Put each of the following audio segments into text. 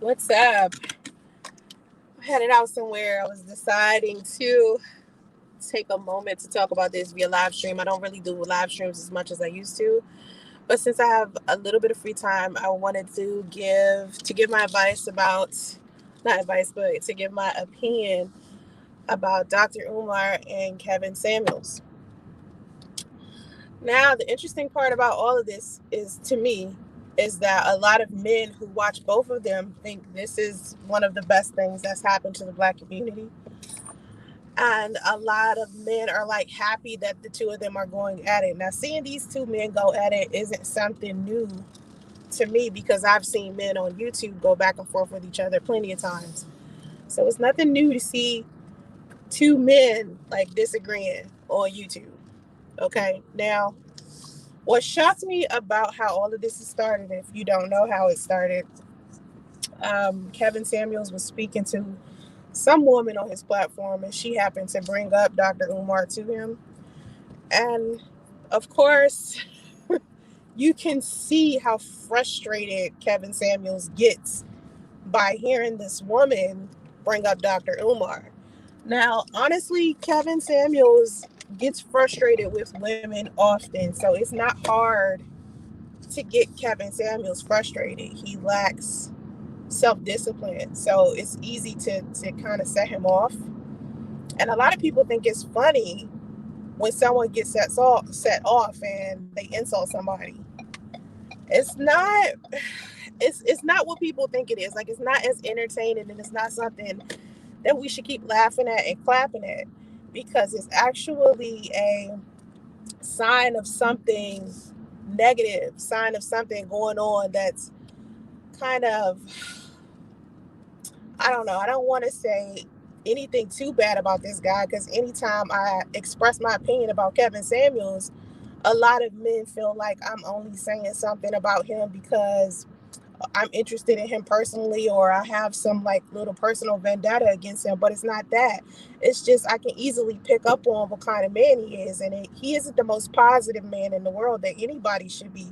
What's up? I'm headed out somewhere. I was deciding to take a moment to talk about this via live stream. I don't really do live streams as much as I used to, but since I have a little bit of free time, I wanted to give my advice about not advice, but to give my opinion about Dr. Umar and Kevin Samuels. Now, the interesting part about all of this is to me is that a lot of men who watch both of them think this is one of the best things that's happened to the black community. And a lot of men are like happy that the two of them are going at it. Now, seeing these two men go at it isn't something new to me because I've seen men on YouTube go back and forth with each other plenty of times. So it's nothing new to see two men like disagreeing on YouTube. Okay. Now, what shocked me about how all of this has started, if you don't know how it started, Kevin Samuels was speaking to some woman on his platform, and she happened to bring up Dr. Umar to him. And of course, you can see how frustrated Kevin Samuels gets by hearing this woman bring up Dr. Umar. Now, honestly, Kevin Samuels gets frustrated with women often, so it's not hard to get Kevin Samuels frustrated. He lacks self discipline, so it's easy to kind of set him off. And a lot of people think it's funny when someone gets set off and they insult somebody. It's not. It's not what people think it is. Like it's not as entertaining, and it's not something that we should keep laughing at and clapping at because it's actually a sign of something negative, sign of something going on that's kind of, I don't know. I don't want to say anything too bad about this guy because anytime I express my opinion about Kevin Samuels, a lot of men feel like I'm only saying something about him because I'm interested in him personally or I have some like little personal vendetta against him, but it's not that. It's just I can easily pick up on what kind of man he is, and he isn't the most positive man in the world that anybody should be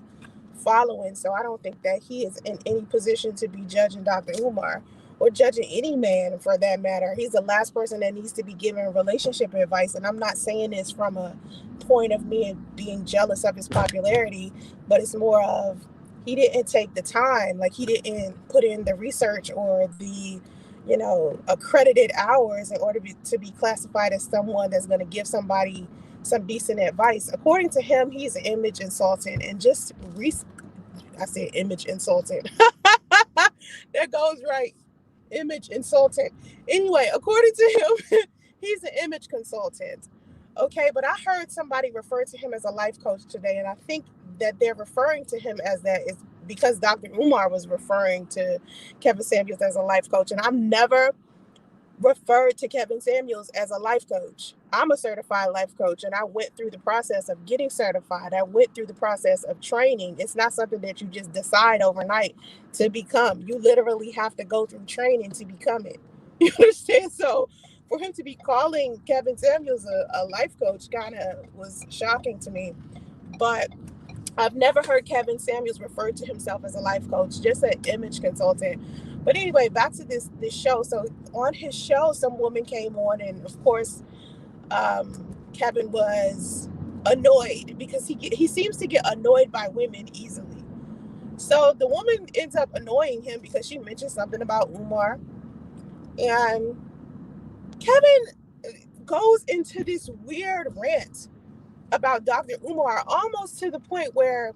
following. So I don't think that he is in any position to be judging Dr. Umar or judging any man for that matter. He's the last person that needs to be giving relationship advice, and I'm not saying this from a point of me being jealous of his popularity, but it's more of he didn't take the time, like he didn't put in the research or the accredited hours in order to be classified as someone that's going to give somebody some decent advice. According to him, he's an image insultant, and I said image insultant. That goes right, image consultant. Anyway, according to him, he's an image consultant. Okay, but I heard somebody refer to him as a life coach today, and I think that they're referring to him as that is because Dr. Umar was referring to Kevin Samuels as a life coach, and I've never referred to Kevin Samuels as a life coach. I'm a certified life coach, and I went through the process of getting certified. I went through the process of training. It's not something that you just decide overnight to become. You literally have to go through training to become it. You understand? So for him to be calling Kevin Samuels a life coach kind of was shocking to me. But I've never heard Kevin Samuels refer to himself as a life coach, just an image consultant. But anyway, back to this show. So on his show, some woman came on, and of course, Kevin was annoyed because he seems to get annoyed by women easily. So the woman ends up annoying him because she mentioned something about Umar, and Kevin goes into this weird rant about Dr. Umar, almost to the point where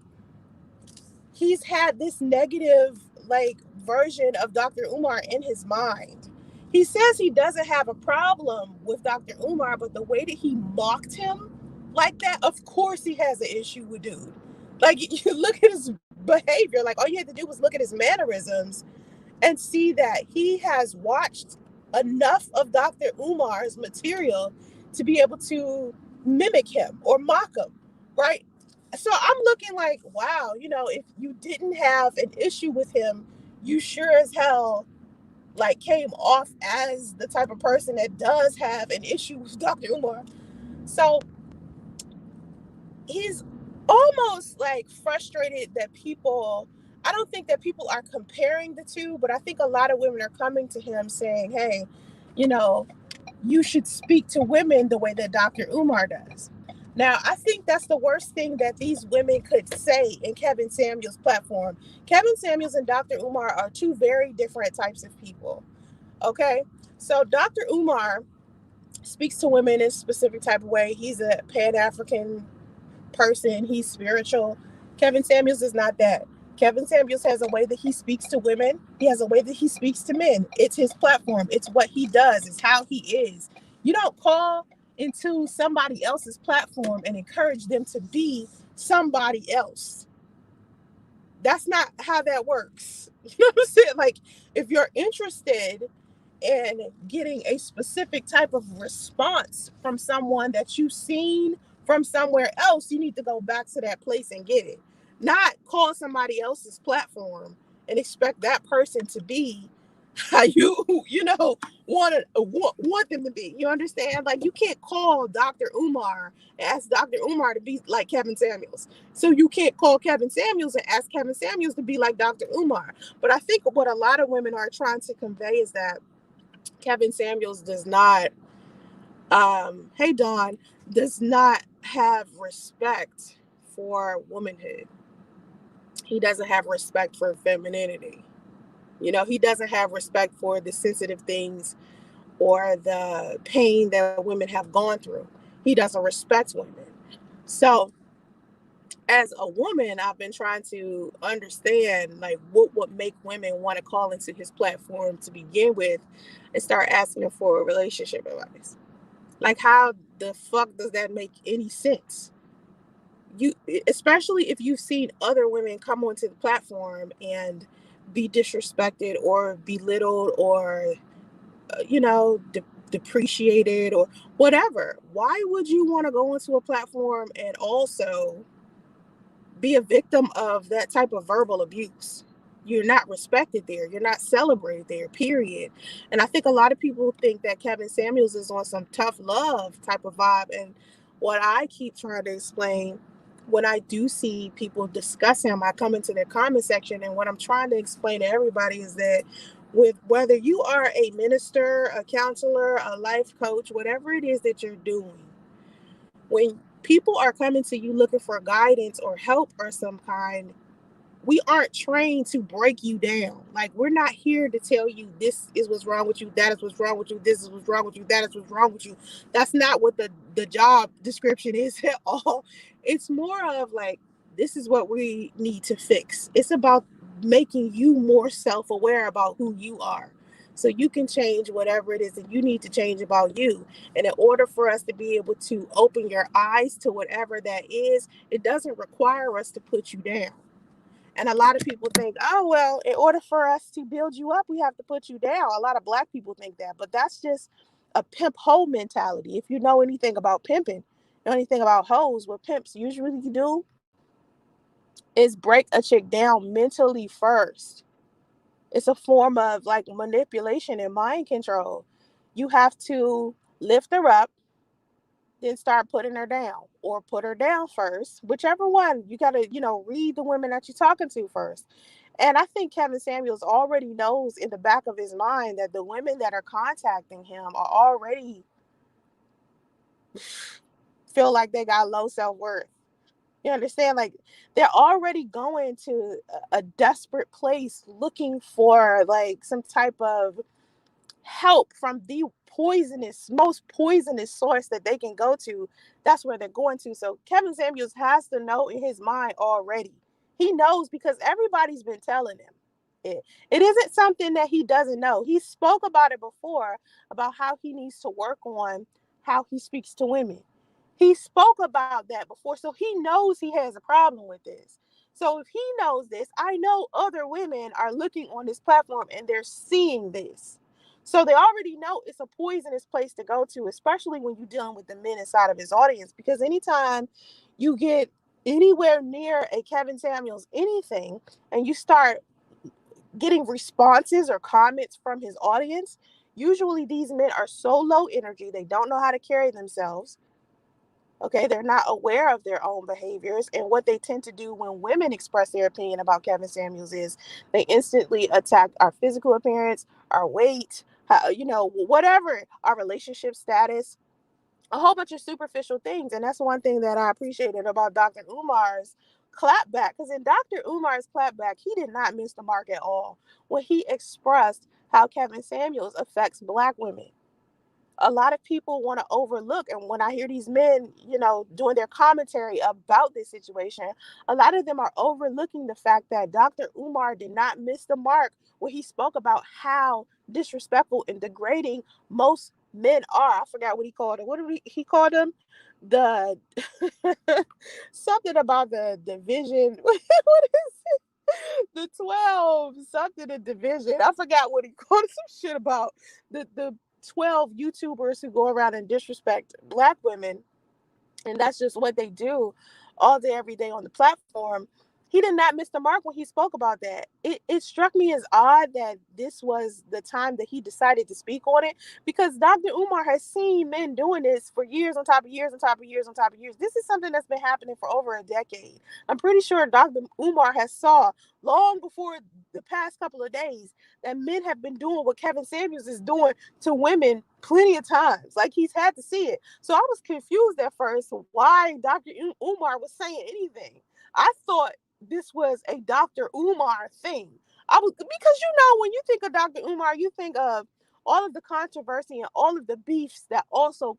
he's had this negative like version of Dr. Umar in his mind. He says he doesn't have a problem with Dr. Umar, but the way that he mocked him like that, of course he has an issue with dude. Like you look at his behavior, like all you had to do was look at his mannerisms and see that he has watched enough of Dr. Umar's material to be able to mimic him or mock him, right? So I'm looking like, wow, if you didn't have an issue with him, you sure as hell like came off as the type of person that does have an issue with Dr. Umar. So he's almost like frustrated that people I don't think that people are comparing the two, but I think a lot of women are coming to him saying, hey, you know, you should speak to women the way that Dr. Umar does. Now, I think that's the worst thing that these women could say in Kevin Samuels' platform. Kevin Samuels and Dr. Umar are two very different types of people. Okay? So, Dr. Umar speaks to women in a specific type of way. He's a Pan African person, he's spiritual. Kevin Samuels is not that. Kevin Samuels has a way that he speaks to women. He has a way that he speaks to men. It's his platform. It's what he does. It's how he is. You don't call into somebody else's platform and encourage them to be somebody else. That's not how that works. You know what I'm saying? Like, if you're interested in getting a specific type of response from someone that you've seen from somewhere else, you need to go back to that place and get it. Not call somebody else's platform and expect that person to be how you want them to be. You understand? Like, you can't call Dr. Umar and ask Dr. Umar to be like Kevin Samuels. So you can't call Kevin Samuels and ask Kevin Samuels to be like Dr. Umar. But I think what a lot of women are trying to convey is that Kevin Samuels does not, hey Dawn, does not have respect for womanhood. He doesn't have respect for femininity. You know, he doesn't have respect for the sensitive things or the pain that women have gone through. He doesn't respect women. So, as a woman, I've been trying to understand like what would make women want to call into his platform to begin with and start asking him for relationship advice. Like, how the fuck does that make any sense? You, especially if you've seen other women come onto the platform and be disrespected or belittled or depreciated or whatever. Why would you want to go into a platform and also be a victim of that type of verbal abuse? You're not respected there. You're not celebrated there, period. And I think a lot of people think that Kevin Samuels is on some tough love type of vibe. And what I keep trying to explain when I do see people discuss him, I come into their comment section, and what I'm trying to explain to everybody is that with whether you are a minister, a counselor, a life coach, whatever it is that you're doing, when people are coming to you looking for guidance or help or some kind, we aren't trained to break you down. Like, we're not here to tell you this is what's wrong with you, that is what's wrong with you, this is what's wrong with you, that is what's wrong with you. That's not what the job description is at all. It's more of like, this is what we need to fix. It's about making you more self-aware about who you are, so you can change whatever it is that you need to change about you. And in order for us to be able to open your eyes to whatever that is, it doesn't require us to put you down. And a lot of people think, oh, well, in order for us to build you up, we have to put you down. A lot of Black people think that, but that's just a pimp hoe mentality. If you know anything about pimping, know anything about hoes, what pimps usually do is break a chick down mentally first. It's a form of like manipulation and mind control. You have to lift her up, then start putting her down, or put her down first, whichever one. You got to, read the women that you're talking to first. And I think Kevin Samuels already knows in the back of his mind that the women that are contacting him are already feel like they got low self-worth. You understand? Like, they're already going to a desperate place looking for like some type of help from the most poisonous source that they can go to. That's where they're going to. So Kevin Samuels has to know in his mind already. He knows because everybody's been telling him. It isn't something that he doesn't know. He spoke about it before, about how he needs to work on how he speaks to women. He spoke about that before. So he knows he has a problem with this. So if he knows this, I know other women are looking on this platform and they're seeing this. So they already know it's a poisonous place to go to, especially when you're dealing with the men inside of his audience. Because anytime you get anywhere near a Kevin Samuels anything and you start getting responses or comments from his audience, usually these men are so low energy, they don't know how to carry themselves. Okay, they're not aware of their own behaviors. And what they tend to do when women express their opinion about Kevin Samuels is they instantly attack our physical appearance, our weight, whatever, our relationship status, a whole bunch of superficial things. And that's one thing that I appreciated about Dr. Umar's clapback. Because in Dr. Umar's clapback, he did not miss the mark at all when he expressed how Kevin Samuels affects Black women. A lot of people want to overlook, and when I hear these men doing their commentary about this situation, a lot of them are overlooking the fact that Dr. Umar did not miss the mark when he spoke about how disrespectful and degrading most men are. I forgot what he called it. What did he call them? The something about the division. What is it? The 12 something, the division. I forgot what he called it. Some shit about the 12 YouTubers who go around and disrespect Black women, and that's just what they do all day every day on the platform. He did not miss the mark when he spoke about that. It struck me as odd that this was the time that he decided to speak on it, because Dr. Umar has seen men doing this for years on top of years on top of years on top of years. This is something that's been happening for over a decade. I'm pretty sure Dr. Umar has saw long before the past couple of days that men have been doing what Kevin Samuels is doing to women plenty of times. Like, he's had to see it. So I was confused at first why Dr. Umar was saying anything. I thought this was a Dr. Umar thing. I was, because when you think of Dr. Umar, you think of all of the controversy and all of the beefs that also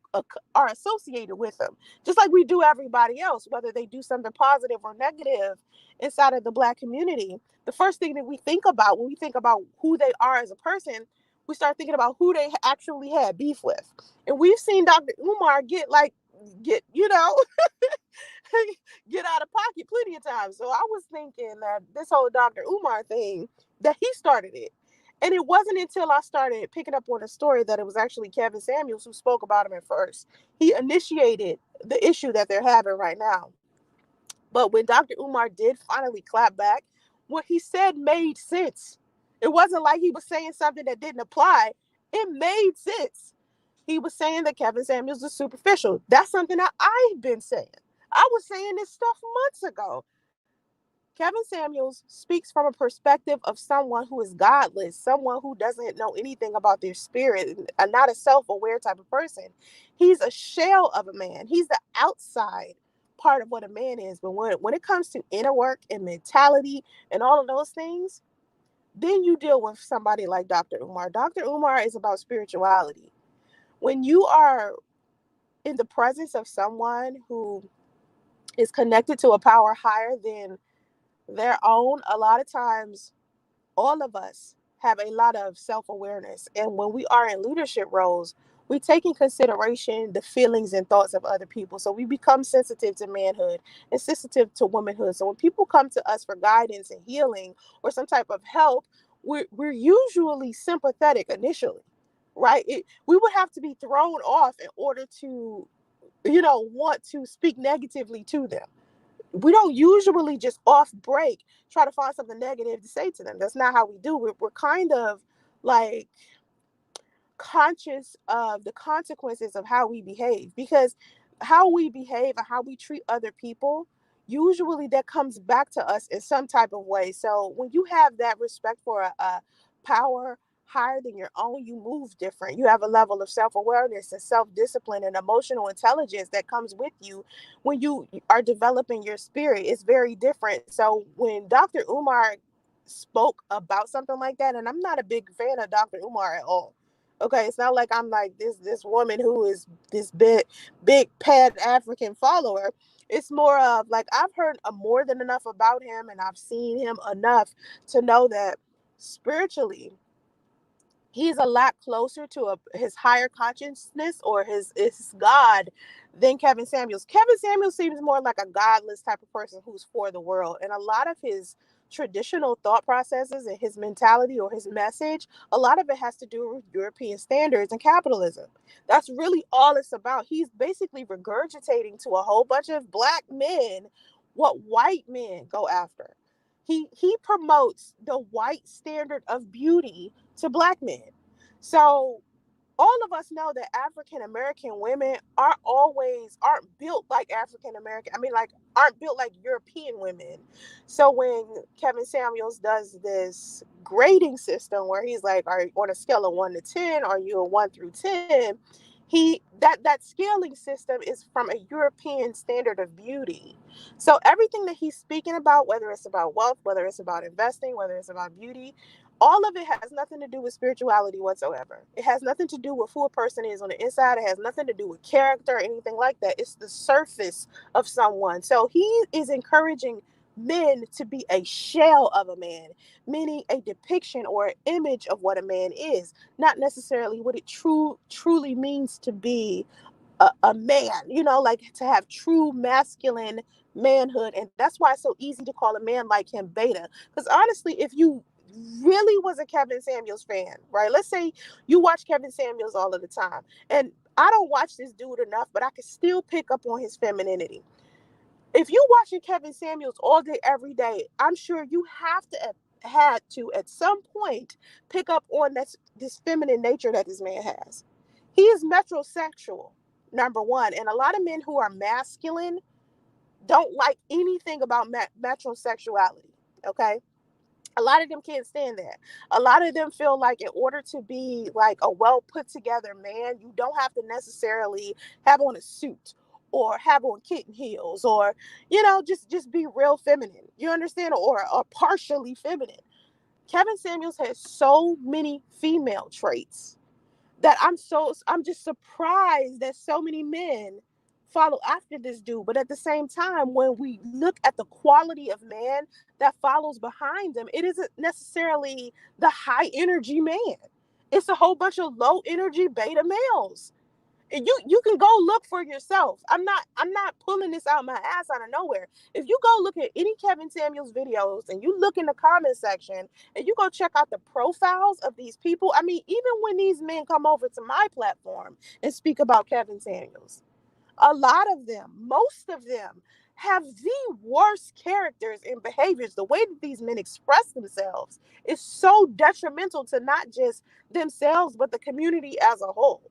are associated with him, just like we do everybody else, whether they do something positive or negative inside of the Black community. The first thing that we think about when we think about who they are as a person, we start thinking about who they actually had beef with. And we've seen Dr. Umar get get out of pocket plenty of times. So I was thinking that this whole Dr. Umar thing, that he started it. And it wasn't until I started picking up on a story that it was actually Kevin Samuels who spoke about him at first. He initiated the issue that they're having right now. But when Dr. Umar did finally clap back, what he said made sense. It wasn't like he was saying something that didn't apply. It made sense. He was saying that Kevin Samuels is superficial. That's something that I've been saying. I was saying this stuff months ago. Kevin Samuels speaks from a perspective of someone who is godless, someone who doesn't know anything about their spirit, and not a self-aware type of person. He's a shell of a man. He's the outside part of what a man is. But when it comes to inner work and mentality and all of those things, then you deal with somebody like Dr. Umar. Dr. Umar is about spirituality. When you are in the presence of someone who is connected to a power higher than their own, a lot of times all of us have a lot of self-awareness. And when we are in leadership roles, we take in consideration the feelings and thoughts of other people. So we become sensitive to manhood and sensitive to womanhood. So when people come to us for guidance and healing or some type of help, we're usually sympathetic initially, right? We would have to be thrown off in order to, want to speak negatively to them. We don't usually just off break try to find something negative to say to them. That's not how we do. We're kind of like conscious of the consequences of how we behave, because how we behave and how we treat other people, usually that comes back to us in some type of way. So when you have that respect for a power higher than your own, you move different. You have a level of self-awareness and self-discipline and emotional intelligence that comes with you when you are developing your spirit. It's very different. So when Dr. Umar spoke about something like that, and I'm not a big fan of Dr. Umar at all. Okay, it's not like I'm like this woman who is this big Pan African follower. It's more of like I've heard more than enough about him, and I've seen him enough to know that spiritually he's a lot closer to his higher consciousness or his God than Kevin Samuels. Kevin Samuels seems more like a godless type of person who's for the world. And a lot of his traditional thought processes and his mentality or his message, a lot of it has to do with European standards and capitalism. That's really all it's about. He's basically regurgitating to a whole bunch of Black men what white men go after. He promotes the white standard of beauty to Black men. So all of us know that African American women aren't built like African American. I mean, like, aren't built like European women. So when Kevin Samuels does this grading system where he's like, "Are on a scale of 1 to 10, are you a 1 through 10?" That scaling system is from a European standard of beauty. So everything that he's speaking about, whether it's about wealth, whether it's about investing, whether it's about beauty, all of it has nothing to do with spirituality whatsoever. It has nothing to do with who a person is on the inside. It has nothing to do with character or anything like that. It's the surface of someone. So he is encouraging men to be a shell of a man, meaning a depiction or an image of what a man is, not necessarily what it truly means to be a man, like to have true masculine manhood. And that's why it's so easy to call a man like him beta. Because honestly, if you really was a Kevin Samuels fan, right? Let's say you watch Kevin Samuels all of the time. And I don't watch this dude enough, but I can still pick up on his femininity. If you watching Kevin Samuels all day, every day, I'm sure you have to had to at some point pick up on this feminine nature that this man has. He is metrosexual, number one, and a lot of men who are masculine don't like anything about metrosexuality. Okay, a lot of them can't stand that. A lot of them feel like in order to be like a well put together man, you don't have to necessarily have on a suit or have on kitten heels or just be real feminine. You understand? Or partially feminine. Kevin Samuels has so many female traits that I'm just surprised that so many men follow after this dude. But at the same time, when we look at the quality of man that follows behind him, it isn't necessarily the high energy man. It's a whole bunch of low energy beta males. And you can go look for yourself. I'm not pulling this out my ass out of nowhere. If you go look at any Kevin Samuels videos and you look in the comment section and you go check out the profiles of these people, I mean, even when these men come over to my platform and speak about Kevin Samuels, a lot of them, most of them, have the worst characters and behaviors. The way that these men express themselves is so detrimental to not just themselves, but the community as a whole.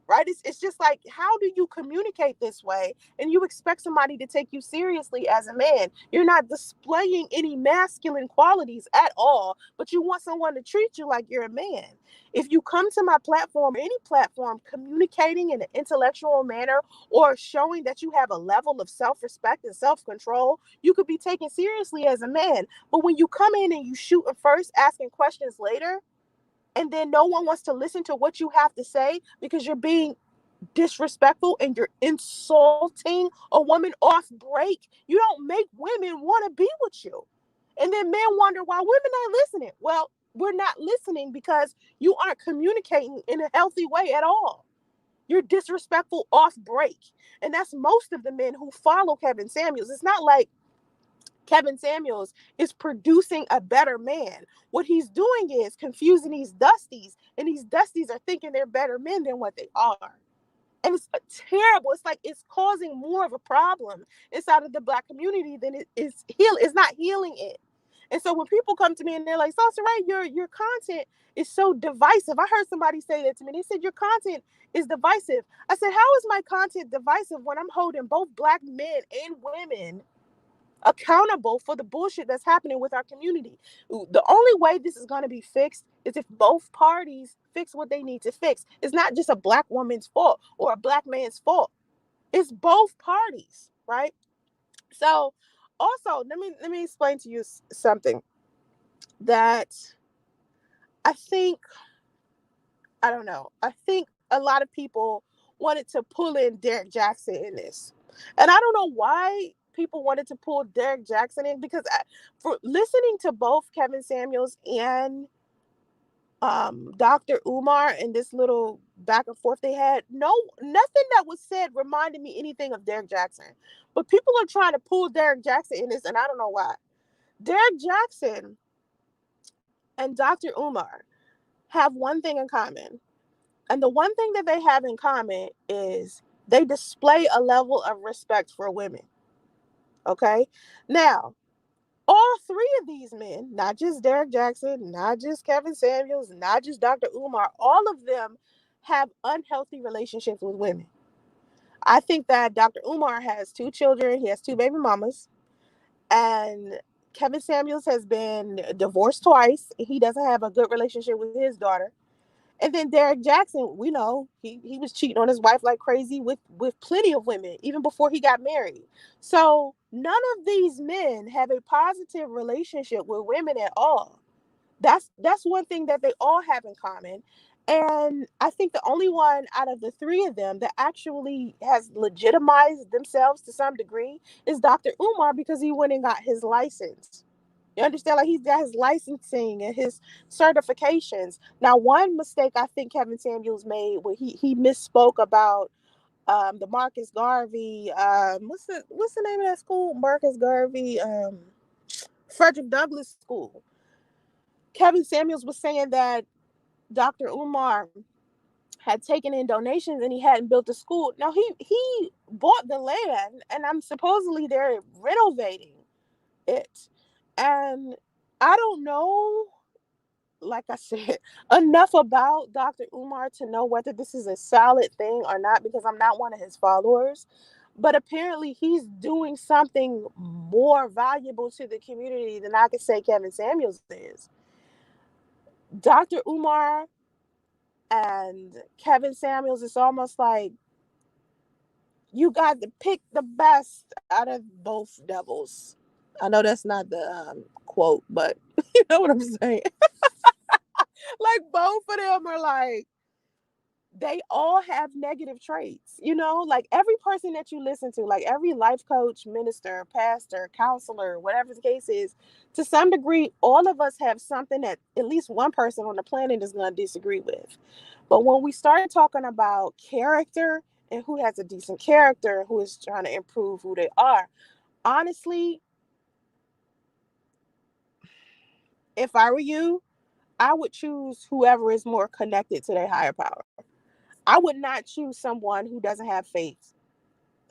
Right? It's just like, how do you communicate this way and you expect somebody to take you seriously as a man? You're not displaying any masculine qualities at all, but you want someone to treat you like you're a man. If you come to my platform, any platform, communicating in an intellectual manner or showing that you have a level of self-respect and self-control, you could be taken seriously as a man. But when you come in and you shoot at first, asking questions later, and then no one wants to listen to what you have to say because you're being disrespectful and you're insulting a woman off break, you don't make women want to be with you. And then men wonder why women aren't listening. Well, we're not listening because you aren't communicating in a healthy way at all. You're disrespectful off break. And that's most of the men who follow Kevin Samuels. It's not like Kevin Samuels is producing a better man. What he's doing is confusing these dusties, and these dusties are thinking they're better men than what they are. And it's terrible. It's like it's causing more of a problem inside of the Black community than it's not healing it. And so when people come to me and they're like, Soncerae, your content is so divisive. I heard somebody say that to me. They said your content is divisive. I said, how is my content divisive when I'm holding both Black men and women accountable for the bullshit that's happening with our community? The only way this is going to be fixed is if both parties fix what they need to fix. It's not just a Black woman's fault or a Black man's fault. It's both parties, right? So also, let me explain to you something that I think, I don't know. I think a lot of people wanted to pull in Derek Jackson in this. And I don't know why people wanted to pull Derek Jackson in, because for listening to both Kevin Samuels and Dr. Umar and this little back and forth they had, nothing that was said reminded me anything of Derek Jackson. But people are trying to pull Derek Jackson in this, and I don't know why. Derek Jackson and Dr. Umar have one thing in common. And the one thing that they have in common is they display a level of respect for women. Okay? Now, all three of these men, not just Derek Jackson, not just Kevin Samuels, not just Dr. Umar, all of them have unhealthy relationships with women. I think that Dr. Umar has 2 children. He has 2 baby mamas. And Kevin Samuels has been divorced twice. He doesn't have a good relationship with his daughter. And then Derek Jackson, we know he was cheating on his wife like crazy with plenty of women, even before he got married. So none of these men have a positive relationship with women at all. That's one thing that they all have in common. And I think the only one out of the 3 of them that actually has legitimized themselves to some degree is Dr. Umar, because he went and got his license. You understand? Like, he's got his licensing and his certifications. Now, one mistake I think Kevin Samuels made when he misspoke about the Marcus Garvey, what's the name of that school? Marcus Garvey, Frederick Douglass School. Kevin Samuels was saying that Dr. Umar had taken in donations and he hadn't built a school. Now, he bought the land, and I'm supposedly they're renovating it. And I don't know, like I said, enough about Dr. Umar to know whether this is a solid thing or not, because I'm not one of his followers. But apparently he's doing something more valuable to the community than I could say Kevin Samuels is. Dr. Umar and Kevin Samuels, it's almost like you got to pick the best out of both devils. I know that's not the quote, but you know what I'm saying. Like, both of them are like, they all have negative traits, like every person that you listen to, like every life coach, minister, pastor, counselor, whatever the case is, to some degree, all of us have something that at least one person on the planet is going to disagree with. But when we start talking about character and who has a decent character, who is trying to improve who they are, honestly, if I were you, I would choose whoever is more connected to their higher power. I would not choose someone who doesn't have faith.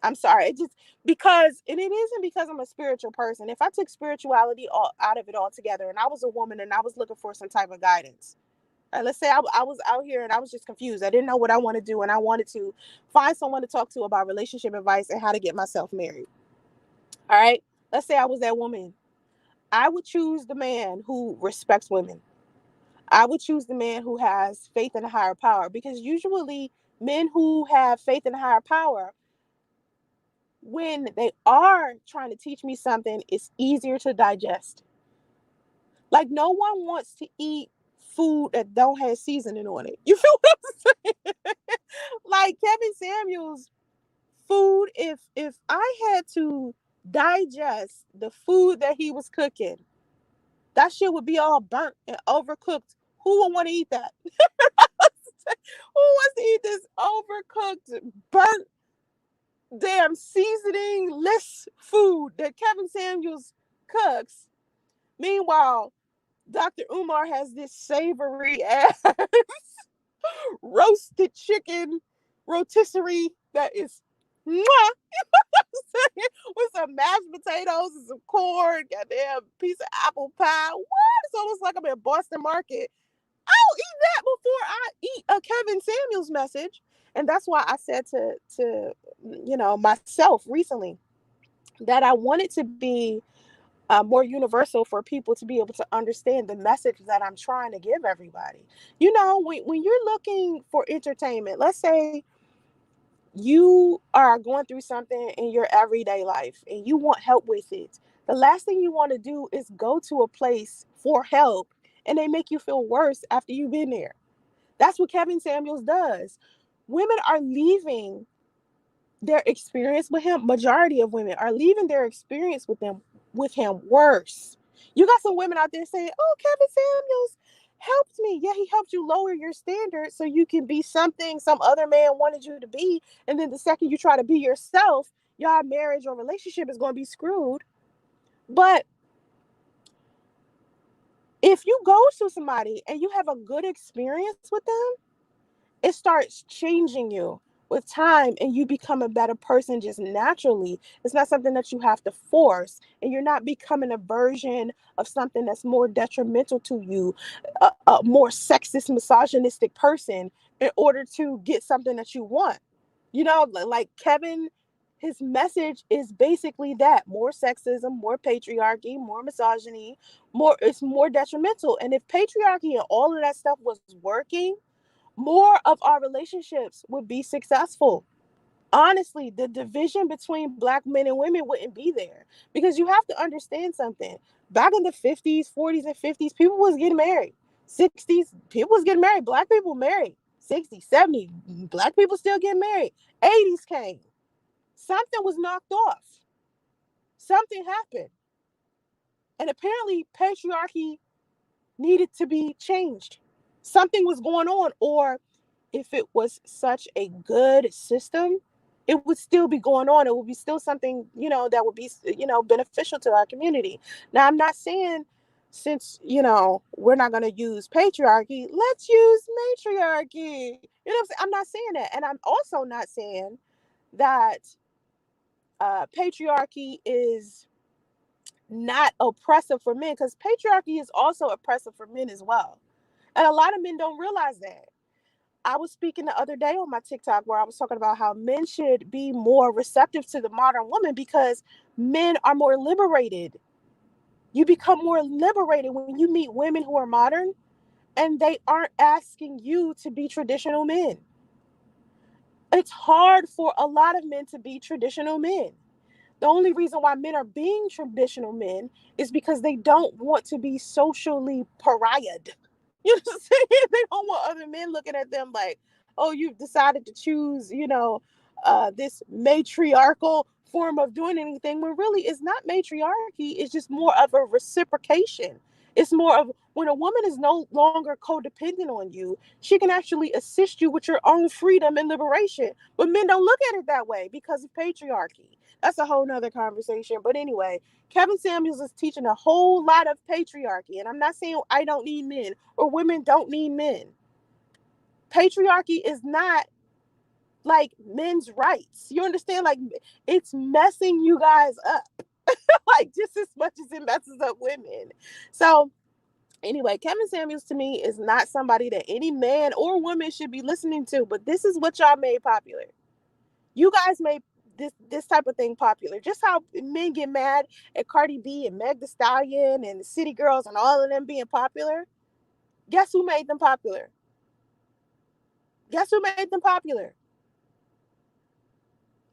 I'm sorry. It just because, and it isn't because I'm a spiritual person. If I took spirituality out of it altogether, and I was a woman and I was looking for some type of guidance, let's say I was out here and I was just confused. I didn't know what I want to do, and I wanted to find someone to talk to about relationship advice and how to get myself married. All right. Let's say I was that woman. I would choose the man who respects women. I would choose the man who has faith in a higher power, because usually men who have faith in a higher power, when they are trying to teach me something, it's easier to digest. Like, no one wants to eat food that don't have seasoning on it. You feel what I'm saying? Like Kevin Samuels' food, if I had to digest the food that he was cooking, that shit would be all burnt and overcooked. Who would want to eat that? Who wants to eat this overcooked, burnt, damn seasoning-less food that Kevin Samuels cooks? Meanwhile, Dr. Umar has this savory ass roasted chicken rotisserie that is mwah, with some mashed potatoes and some corn, goddamn piece of apple pie. What? It's almost like I'm at Boston Market. I'll eat that before I eat a Kevin Samuels message. And that's why I said to myself recently that I want it to be more universal for people to be able to understand the message that I'm trying to give everybody. When you're looking for entertainment, let's say you are going through something in your everyday life and you want help with it, the last thing you want to do is go to a place for help and they make you feel worse after you've been there. That's what Kevin Samuels does. Women are leaving their experience with him. Majority of women are leaving their experience with him worse. You got some women out there saying, "Oh, Kevin Samuels helped me." Yeah, he helped you lower your standards so you can be something some other man wanted you to be. And then the second you try to be yourself, your marriage or relationship is going to be screwed. But if you go to somebody and you have a good experience with them, it starts changing you. with time, and you become a better person just naturally. It's not something that you have to force, and you're not becoming a version of something that's more detrimental to you, a more sexist, misogynistic person in order to get something that you want. Like Kevin, his message is basically that: more sexism, more patriarchy, more misogyny, it's more detrimental. And if patriarchy and all of that stuff was working, more of our relationships would be successful. Honestly, the division between black men and women wouldn't be there, because you have to understand something. Back in the 50s, 40s, and 50s, people was getting married. 60s, people was getting married. Black people married. 60s, 70s, black people still getting married. 80s came. Something was knocked off. Something happened. And apparently, patriarchy needed to be changed. Something was going on, or if it was such a good system, it would still be going on. It would be still something, that would be, beneficial to our community. Now, I'm not saying, since, we're not going to use patriarchy, let's use matriarchy. You know what I'm saying? I'm not saying that. And I'm also not saying that patriarchy is not oppressive for men, because patriarchy is also oppressive for men as well. And a lot of men don't realize that. I was speaking the other day on my TikTok where I was talking about how men should be more receptive to the modern woman, because men are more liberated. You become more liberated when you meet women who are modern and they aren't asking you to be traditional men. It's hard for a lot of men to be traditional men. The only reason why men are being traditional men is because they don't want to be socially pariahed. You know what I'm saying? They don't want other men looking at them like, oh, you've decided to choose, this matriarchal form of doing anything, when really it's not matriarchy. It's just more of a reciprocation. It's more of, when a woman is no longer codependent on you, she can actually assist you with your own freedom and liberation. But men don't look at it that way because of patriarchy. That's a whole nother conversation. But anyway, Kevin Samuels is teaching a whole lot of patriarchy. And I'm not saying I don't need men or women don't need men. Patriarchy is not like men's rights. You understand? Like, it's messing you guys up. Like, just as much as it messes up women. So anyway, Kevin Samuels to me is not somebody that any man or woman should be listening to. But this is what y'all made popular. You guys made this type of thing popular. Just how men get mad at Cardi B and Meg Thee Stallion and the City Girls and all of them being popular. Guess who made them popular? Guess who made them popular?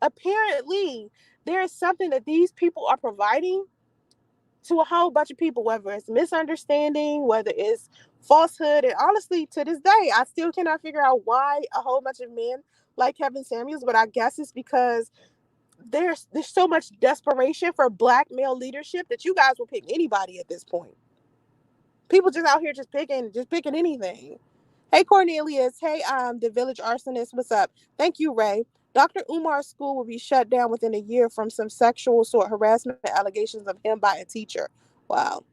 Apparently, there is something that these people are providing to a whole bunch of people, whether it's misunderstanding, whether it's falsehood. And honestly, to this day, I still cannot figure out why a whole bunch of men like Kevin Samuels, but I guess it's because there's so much desperation for black male leadership that you guys will pick anybody at this point. People just out here just picking anything. Hey Cornelius, hey the village arsonist, what's up? Thank you, Ray. Dr. Umar's school will be shut down within a year from some sexual assault harassment allegations of him by a teacher. Wow.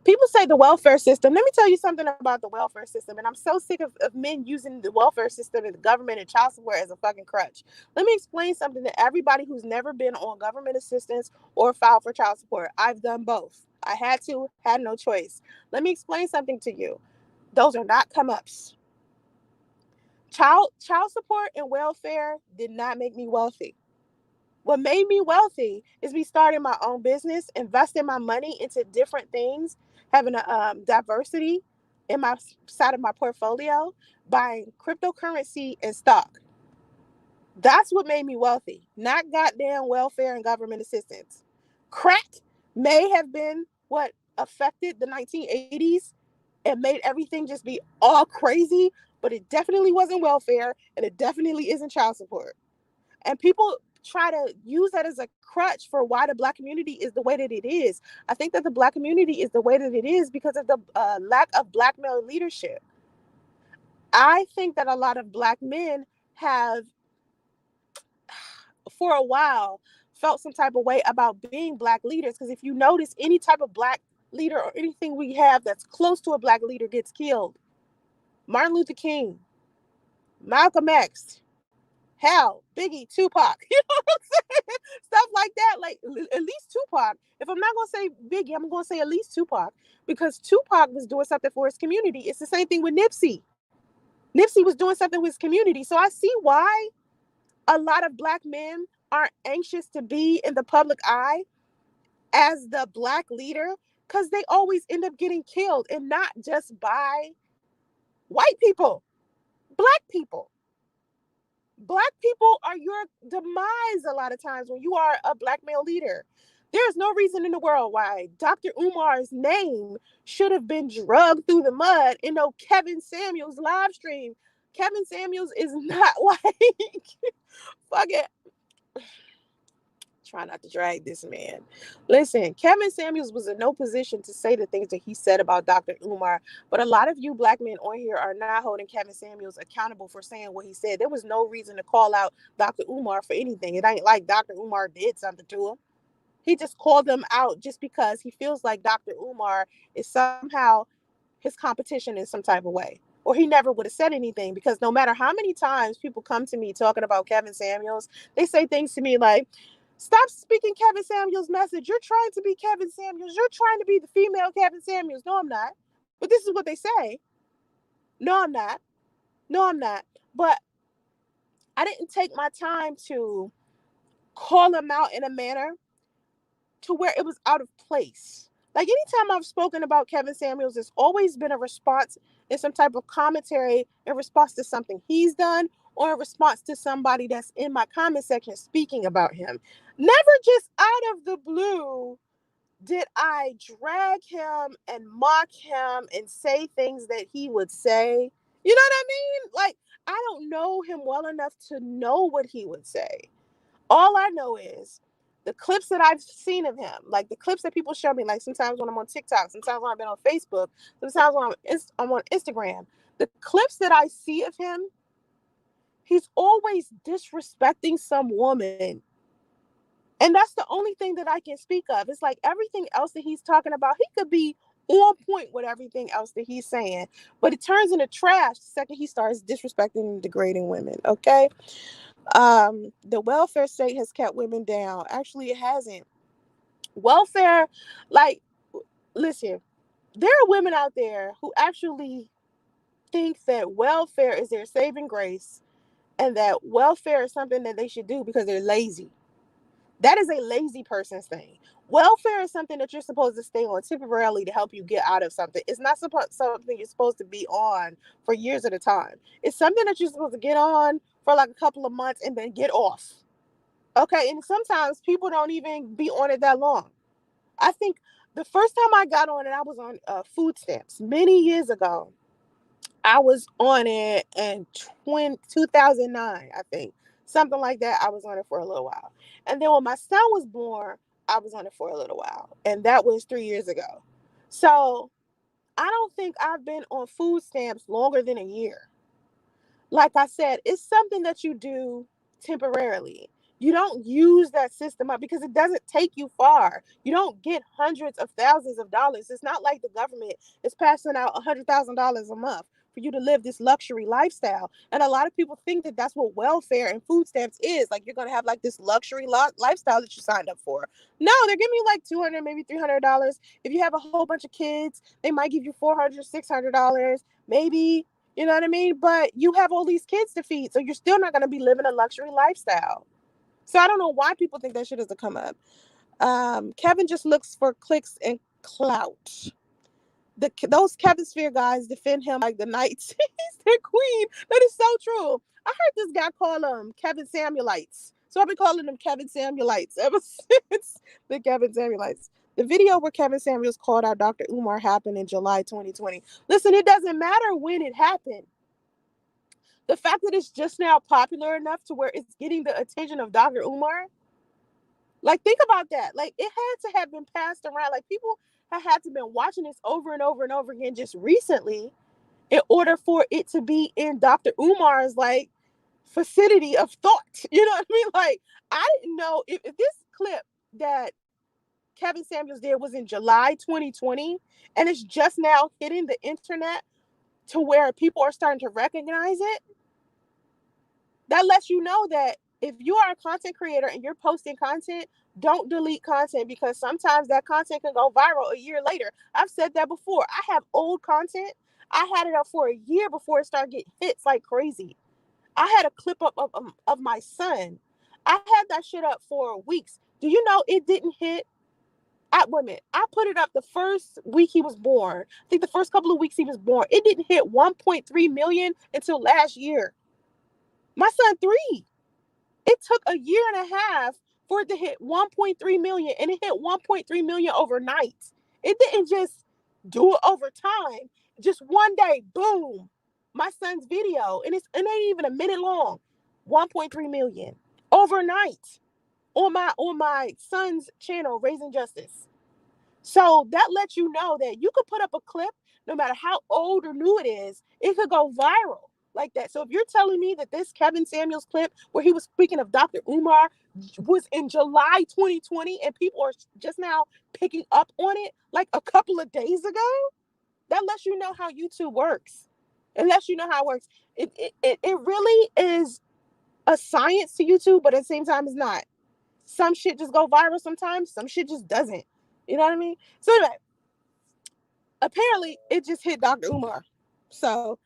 People say the welfare system. Let me tell you something about the welfare system. And I'm so sick of men using the welfare system and the government and child support as a fucking crutch. Let me explain something to everybody who's never been on government assistance or filed for child support. I've done both. I had no choice. Let me explain something to you. Those are not come ups. Child support and welfare did not make me wealthy. What made me wealthy is me starting my own business, investing my money into different things, having a diversity in my side of my portfolio, buying cryptocurrency and stock. That's what made me wealthy, not goddamn welfare and government assistance. Crack may have been what affected the 1980s and made everything just be all crazy, but it definitely wasn't welfare and it definitely isn't child support. And people try to use that as a crutch for why the black community is the way that it is. I think that the black community is the way that it is because of the lack of black male leadership. I think that a lot of black men have, for a while, felt some type of way about being black leaders. Because if you notice, any type of black leader or anything we have that's close to a black leader gets killed. Martin Luther King, Malcolm X, Hell, Biggie, Tupac, you know what I'm saying? Stuff like that. Like at least Tupac. If I'm not gonna say Biggie, I'm gonna say at least Tupac because Tupac was doing something for his community. It's the same thing with Nipsey. Nipsey was doing something with his community. So I see why a lot of black men aren't anxious to be in the public eye as the black leader because they always end up getting killed and not just by white people, black people. Black people are your demise a lot of times when you are a black male leader. There's no reason in the world why Dr. Umar's name should have been drugged through the mud in no Kevin Samuels live stream. Kevin Samuels is not like fucking try not to drag this man. Listen, Kevin Samuels was in no position to say the things that he said about Dr. Umar, but a lot of you black men on here are not holding Kevin Samuels accountable for saying what he said. There was no reason to call out Dr. Umar for anything. It ain't like Dr. Umar did something to him. He just called them out just because he feels like Dr. Umar is somehow his competition in some type of way. Or he never would have said anything because no matter how many times people come to me talking about Kevin Samuels, they say things to me like, stop speaking Kevin Samuels' message. You're trying to be Kevin Samuels. You're trying to be the female Kevin Samuels. No, I'm not. But this is what they say. No, I'm not. No, I'm not. But I didn't take my time to call him out in a manner to where it was out of place. Like anytime I've spoken about Kevin Samuels, it's always been a response in some type of commentary in response to something he's done or in response to somebody that's in my comment section speaking about him. Never just out of the blue did I drag him and mock him and say things that he would say. You know what I mean? Like, I don't know him well enough to know what he would say. All I know is the clips that I've seen of him, like the clips that people show me, like sometimes when I'm on TikTok, sometimes when I've been on Facebook, sometimes when I'm on Instagram, the clips that I see of him, he's always disrespecting some woman. And that's the only thing that I can speak of. It's like everything else that he's talking about, he could be on point with everything else that he's saying, but it turns into trash the second he starts disrespecting and degrading women. Okay. The welfare state has kept women down. Actually, it hasn't. Welfare, like, listen, there are women out there who actually think that welfare is their saving grace and that welfare is something that they should do because they're lazy. That is a lazy person's thing. Welfare is something that you're supposed to stay on temporarily to help you get out of something. It's not something you're supposed to be on for years at a time. It's something that you're supposed to get on for like a couple of months and then get off. Okay, and sometimes people don't even be on it that long. I think the first time I got on it, I was on food stamps many years ago. I was on it in 2009, I think. Something like that. I was on it for a little while. And then when my son was born, I was on it for a little while. And that was 3 years ago. So I don't think I've been on food stamps longer than a year. Like I said, it's something that you do temporarily. You don't use that system up because it doesn't take you far. You don't get hundreds of thousands of dollars. It's not like the government is passing out $100,000 a month for you to live this luxury lifestyle. And a lot of people think that that's what welfare and food stamps is. Like you're going to have like this luxury lifestyle that you signed up for. No, they're giving you like $200, maybe $300. If you have a whole bunch of kids, they might give you $400, $600, maybe. You know what I mean? But you have all these kids to feed, so you're still not going to be living a luxury lifestyle. So I don't know why people think that shit is to come up. Kevin just looks for clicks and clout. Those Kevin Sphere guys defend him like the knights. He's their queen. That is so true. I heard this guy call them Kevin Samuelites. So I've been calling them Kevin Samuelites ever since the Kevin Samuelites. The video where Kevin Samuels called out Dr. Umar happened in July 2020. Listen, it doesn't matter when it happened. The fact that it's just now popular enough to where it's getting the attention of Dr. Umar, like think about that. Like it had to have been passed around. Like people have had to been watching this over and over and over again just recently in order for it to be in Dr. Umar's like vicinity of thought. You know what I mean? Like I didn't know if this clip that Kevin Samuels did was in July 2020 and it's just now hitting the internet to where people are starting to recognize it. That lets you know that if you are a content creator and you're posting content, don't delete content, because sometimes that content can go viral a year later. I've said that before. I have old content. I had it up for a year before it started getting hits like crazy. I had a clip up of my son. I had that shit up for weeks. Do you know it didn't hit at women? I put it up the first week he was born. I think the first couple of weeks he was born. It didn't hit 1.3 million until last year. My son 3. It took a year and a half for it to hit 1.3 million, and it hit 1.3 million overnight. It didn't just do it over time. Just one day, boom, my son's video, and it ain't even a minute long. 1.3 million overnight on my son's channel, Raising Justice. So that lets you know that you could put up a clip, no matter how old or new it is, it could go viral like that. So if you're telling me that this Kevin Samuels clip where he was speaking of Dr. Umar was in July 2020 and people are just now picking up on it like a couple of days ago, that lets you know how YouTube works. It lets you know how it works. It really is a science to YouTube, but at the same time, it's not. Some shit just go viral sometimes, some shit just doesn't. You know what I mean? So anyway, apparently it just hit Dr. Umar. So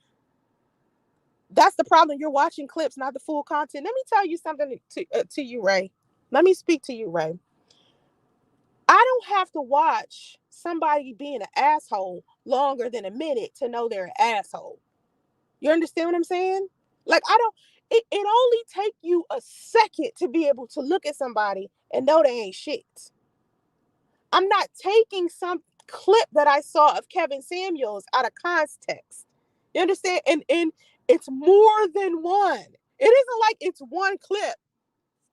that's the problem. You're watching clips, not the full content. Let me tell you something to you, Ray. Let me speak to you, Ray. I don't have to watch somebody being an asshole longer than a minute to know they're an asshole. You understand what I'm saying? Like, I don't, it only take you a second to be able to look at somebody and know they ain't shit. I'm not taking some clip that I saw of Kevin Samuels out of context. You understand? And it's more than one. It isn't like it's one clip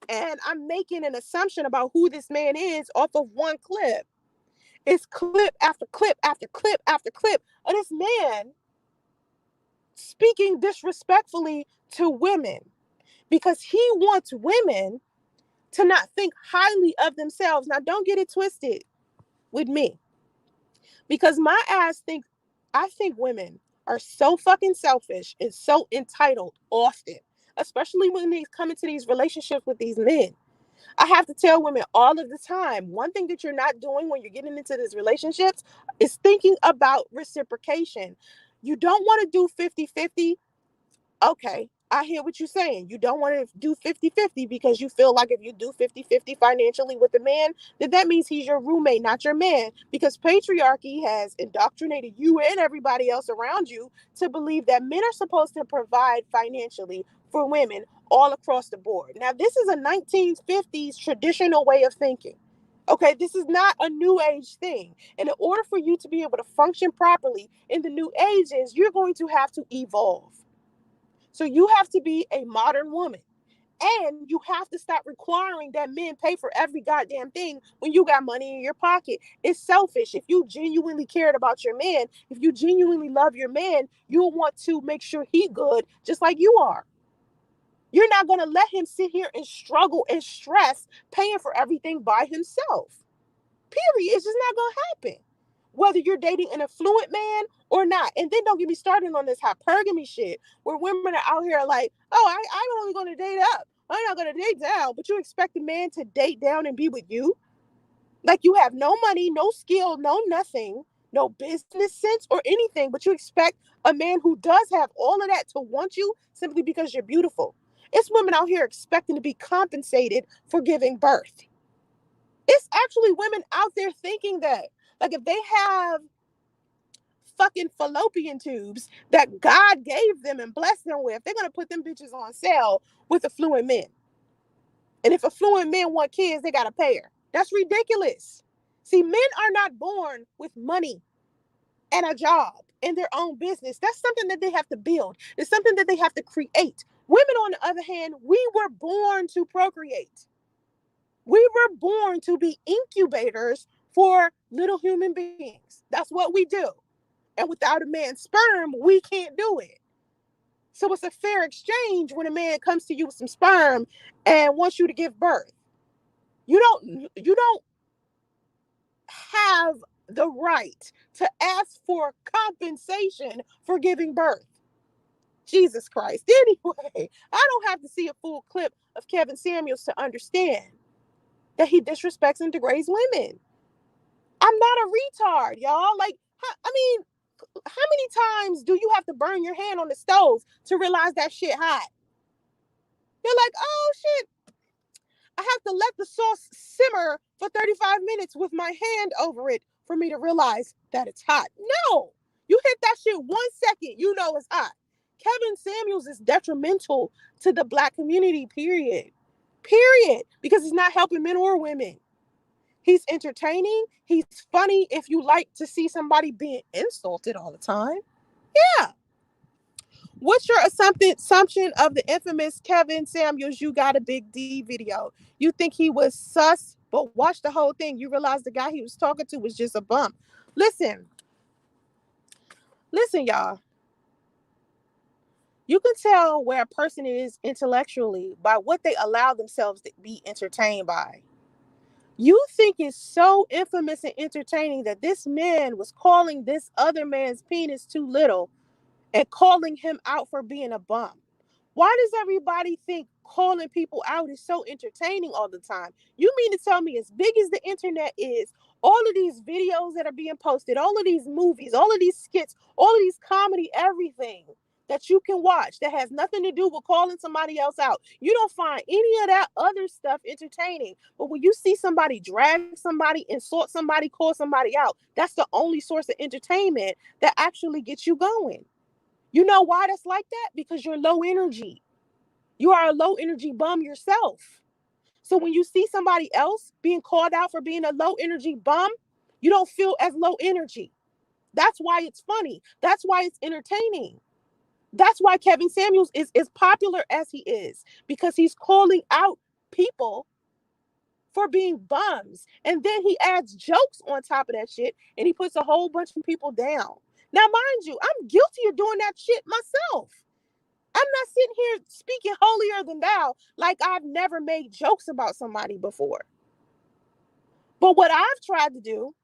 and I'm making an assumption about who this man is off of one clip. It's clip after clip after clip after clip of this man speaking disrespectfully to women because he wants women to not think highly of themselves. Now, don't get it twisted with me, because I think women are so fucking selfish and so entitled often, especially when they come into these relationships with these men. I have to tell women all of the time, one thing that you're not doing when you're getting into these relationships is thinking about reciprocation. You don't want to do 50-50. Okay, I hear what you're saying. You don't want to do 50-50 because you feel like if you do 50-50 financially with a man, then that means he's your roommate, not your man. Because patriarchy has indoctrinated you and everybody else around you to believe that men are supposed to provide financially for women all across the board. Now, this is a 1950s traditional way of thinking. Okay, this is not a new age thing. And in order for you to be able to function properly in the new ages, you're going to have to evolve. So you have to be a modern woman. And you have to stop requiring that men pay for every goddamn thing when you got money in your pocket. It's selfish. If you genuinely cared about your man, if you genuinely love your man, you'll want to make sure he good just like you are. You're not going to let him sit here and struggle and stress paying for everything by himself. Period. It's just not going to happen. Whether you're dating an affluent man or not. And then don't get me started on this hypergamy shit where women are out here like, oh, I'm only going to date up. I'm not going to date down. But you expect a man to date down and be with you? Like you have no money, no skill, no nothing, no business sense or anything. But you expect a man who does have all of that to want you simply because you're beautiful. It's women out here expecting to be compensated for giving birth. It's actually women out there thinking that. Like if they have fucking fallopian tubes that God gave them and blessed them with, they're gonna put them bitches on sale with affluent men. And if affluent men want kids, they gotta pay her. That's ridiculous. See, men are not born with money and a job and their own business. That's something that they have to build. It's something that they have to create. Women, on the other hand, we were born to procreate. We were born to be incubators for little human beings. That's what we do. And without a man's sperm, we can't do it. So it's a fair exchange when a man comes to you with some sperm and wants you to give birth. You don't have the right to ask for compensation for giving birth. Jesus Christ. Anyway, I don't have to see a full clip of Kevin Samuels to understand that he disrespects and degrades women. I'm not a retard, y'all. Like, I mean, how many times do you have to burn your hand on the stove to realize that shit hot? You're like, oh shit, I have to let the sauce simmer for 35 minutes with my hand over it for me to realize that it's hot. No, you hit that shit 1 second, you know it's hot. Kevin Samuels is detrimental to the Black community, period. Period. Because he's not helping men or women. He's entertaining. He's funny if you like to see somebody being insulted all the time. Yeah. What's your assumption of the infamous Kevin Samuels You Got a Big D video? You think he was sus, but watch the whole thing. You realize the guy he was talking to was just a bum. Listen, y'all. You can tell where a person is intellectually by what they allow themselves to be entertained by. You think it's so infamous and entertaining that this man was calling this other man's penis too little and calling him out for being a bum. Why does everybody think calling people out is so entertaining all the time? You mean to tell me, as big as the internet is, all of these videos that are being posted, all of these movies, all of these skits, all of these comedy, everything that you can watch that has nothing to do with calling somebody else out, you don't find any of that other stuff entertaining. But when you see somebody drag somebody, insult somebody, call somebody out, that's the only source of entertainment that actually gets you going. You know why that's like that? Because you're low energy. You are a low energy bum yourself. So when you see somebody else being called out for being a low energy bum, you don't feel as low energy. That's why it's funny. That's why it's entertaining. That's why Kevin Samuels is as popular as he is, because he's calling out people for being bums. And then he adds jokes on top of that shit, and he puts a whole bunch of people down. Now, mind you, I'm guilty of doing that shit myself. I'm not sitting here speaking holier than thou like I've never made jokes about somebody before. But what I've tried to do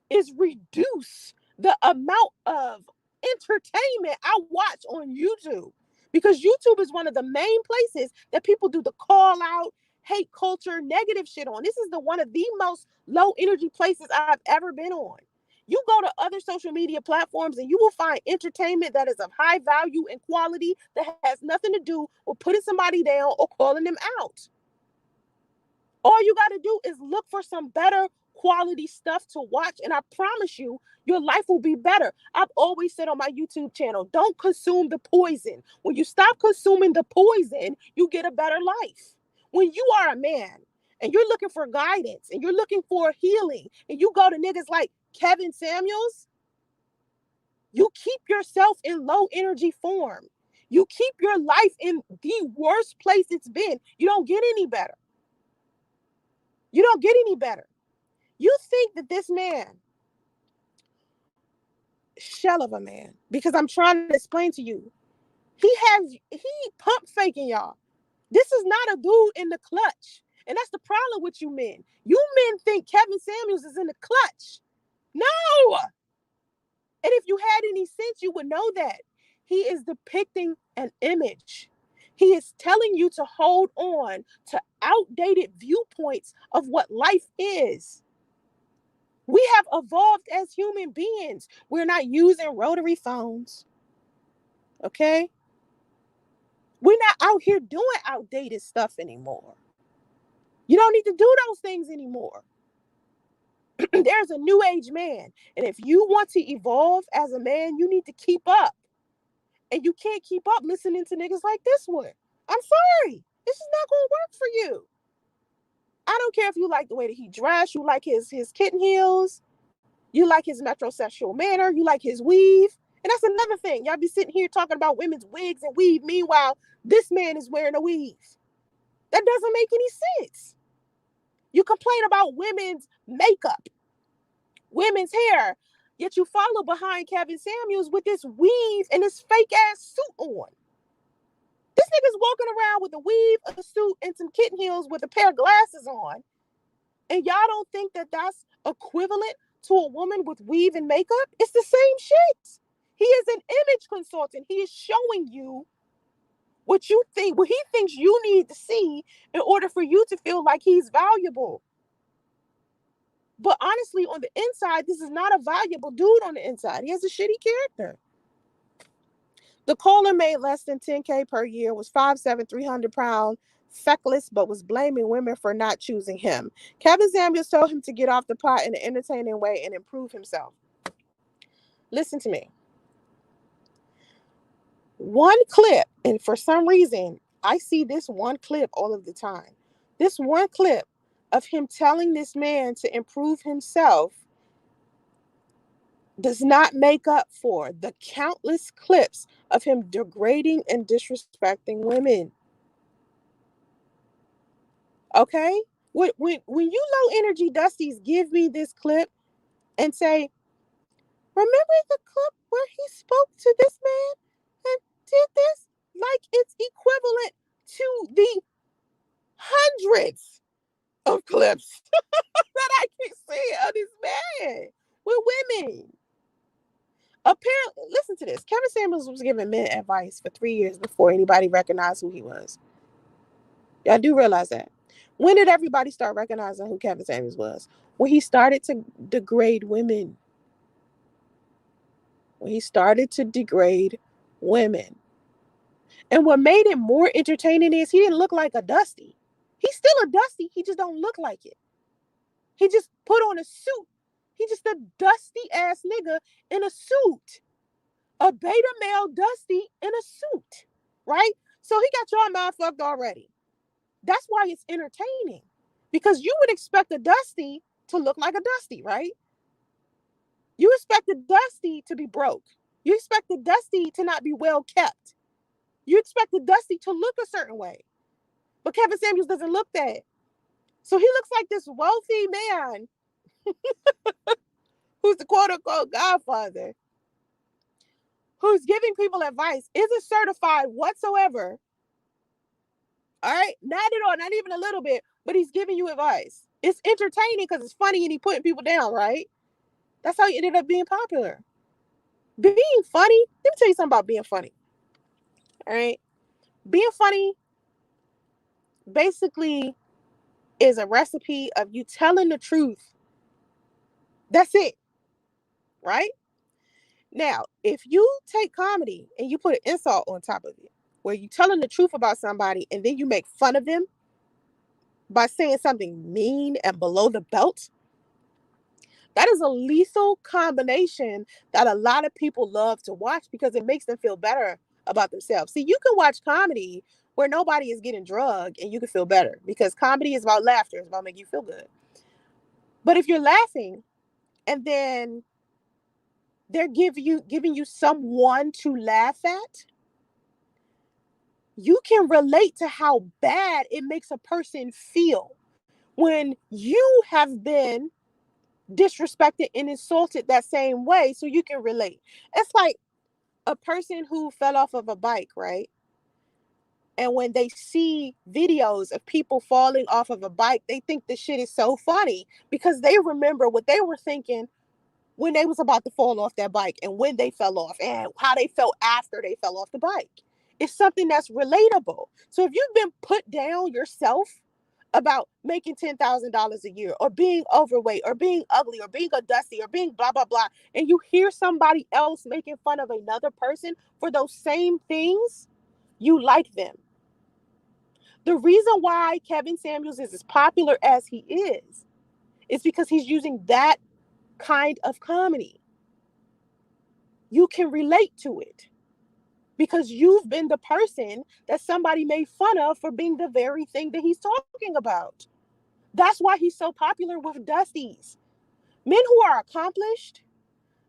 is reduce the amount of entertainment I watch on YouTube, because YouTube is one of the main places that people do the call out, hate culture, negative shit on. This is one of the most low energy places I've ever been on. You go to other social media platforms and you will find entertainment that is of high value and quality that has nothing to do with putting somebody down or calling them out. All you got to do is look for some better quality stuff to watch, and I promise you, your life will be better. I've always said on my YouTube channel, don't consume the poison. When you stop consuming the poison, you get a better life. When you are a man and you're looking for guidance and you're looking for healing, and you go to niggas like Kevin Samuels, you keep yourself in low energy form. You keep your life in the worst place it's been. You don't get any better. You don't get any better. You think that this man, shell of a man, because I'm trying to explain to you, he pump faking y'all. This is not a dude in the clutch. And that's the problem with you men. You men think Kevin Samuels is in the clutch. No. And if you had any sense, you would know that. He is depicting an image. He is telling you to hold on to outdated viewpoints of what life is. We have evolved as human beings. We're not using rotary phones. Okay? We're not out here doing outdated stuff anymore. You don't need to do those things anymore. There's a new age man. And if you want to evolve as a man, you need to keep up. And you can't keep up listening to niggas like this one. I'm sorry. This is not going to work for you. I don't care if you like the way that he dressed, you like his kitten heels, you like his metrosexual manner, you like his weave. And that's another thing. Y'all be sitting here talking about women's wigs and weave. Meanwhile, this man is wearing a weave. That doesn't make any sense. You complain about women's makeup, women's hair, yet you follow behind Kevin Samuels with this weave and this fake ass suit on. This nigga's walking around with a weave, a suit, and some kitten heels with a pair of glasses on. And y'all don't think that that's equivalent to a woman with weave and makeup? It's the same shit. He is an image consultant. He is showing you what he thinks you need to see in order for you to feel like he's valuable. But honestly, on the inside, this is not a valuable dude on the inside. He has a shitty character. The caller made less than 10K per year, was 5'7", 300 pounds, feckless, but was blaming women for not choosing him. Kevin Samuels told him to get off the pot in an entertaining way and improve himself. Listen to me. One clip, and for some reason, I see this one clip all of the time. This one clip of him telling this man to improve himself does not make up for the countless clips of him degrading and disrespecting women. Okay? When you low energy Dusties give me this clip and say, remember the clip where he spoke to this man and did this? Like it's equivalent to the hundreds of clips that I can see of this man with women. Apparently, listen to this. Kevin Samuels was giving men advice for 3 years before anybody recognized who he was. Y'all do realize that. When did everybody start recognizing who Kevin Samuels was? When he started to degrade women. When he started to degrade women. And what made it more entertaining is he didn't look like a Dusty. He's still a Dusty. He just don't look like it. He just put on a suit. He just a dusty ass nigga in a suit. A beta male Dusty in a suit. Right? So he got y'all motherfucked already. That's why it's entertaining. Because you would expect a Dusty to look like a Dusty, right? You expect the Dusty to be broke. You expect the Dusty to not be well kept. You expect the Dusty to look a certain way. But Kevin Samuels doesn't look that. So he looks like this wealthy man who's the quote-unquote godfather, who's giving people advice, isn't certified whatsoever. All right? Not at all, not even a little bit, but he's giving you advice. It's entertaining because it's funny and he's putting people down, right? That's how he ended up being popular. Being funny, let me tell you something about being funny. All right? Being funny basically is a recipe of you telling the truth. That's it. Right? Now, if you take comedy and you put an insult on top of it, where you're telling the truth about somebody and then you make fun of them by saying something mean and below the belt, that is a lethal combination that a lot of people love to watch because it makes them feel better about themselves. See, you can watch comedy where nobody is getting drugged and you can feel better because comedy is about laughter. It's about making you feel good. But if you're laughing and then they're giving you someone to laugh at, you can relate to how bad it makes a person feel when you have been disrespected and insulted that same way, so you can relate. It's like a person who fell off of a bike, right? And when they see videos of people falling off of a bike, they think the shit is so funny because they remember what they were thinking when they was about to fall off that bike and when they fell off and how they felt after they fell off the bike. It's something that's relatable. So if you've been put down yourself about making $10,000 a year or being overweight or being ugly or being a Dusty or being blah, blah, blah, and you hear somebody else making fun of another person for those same things, you like them. The reason why Kevin Samuels is as popular as he is because he's using that kind of comedy. You can relate to it because you've been the person that somebody made fun of for being the very thing that he's talking about. That's why he's so popular with Dusties. Men who are accomplished,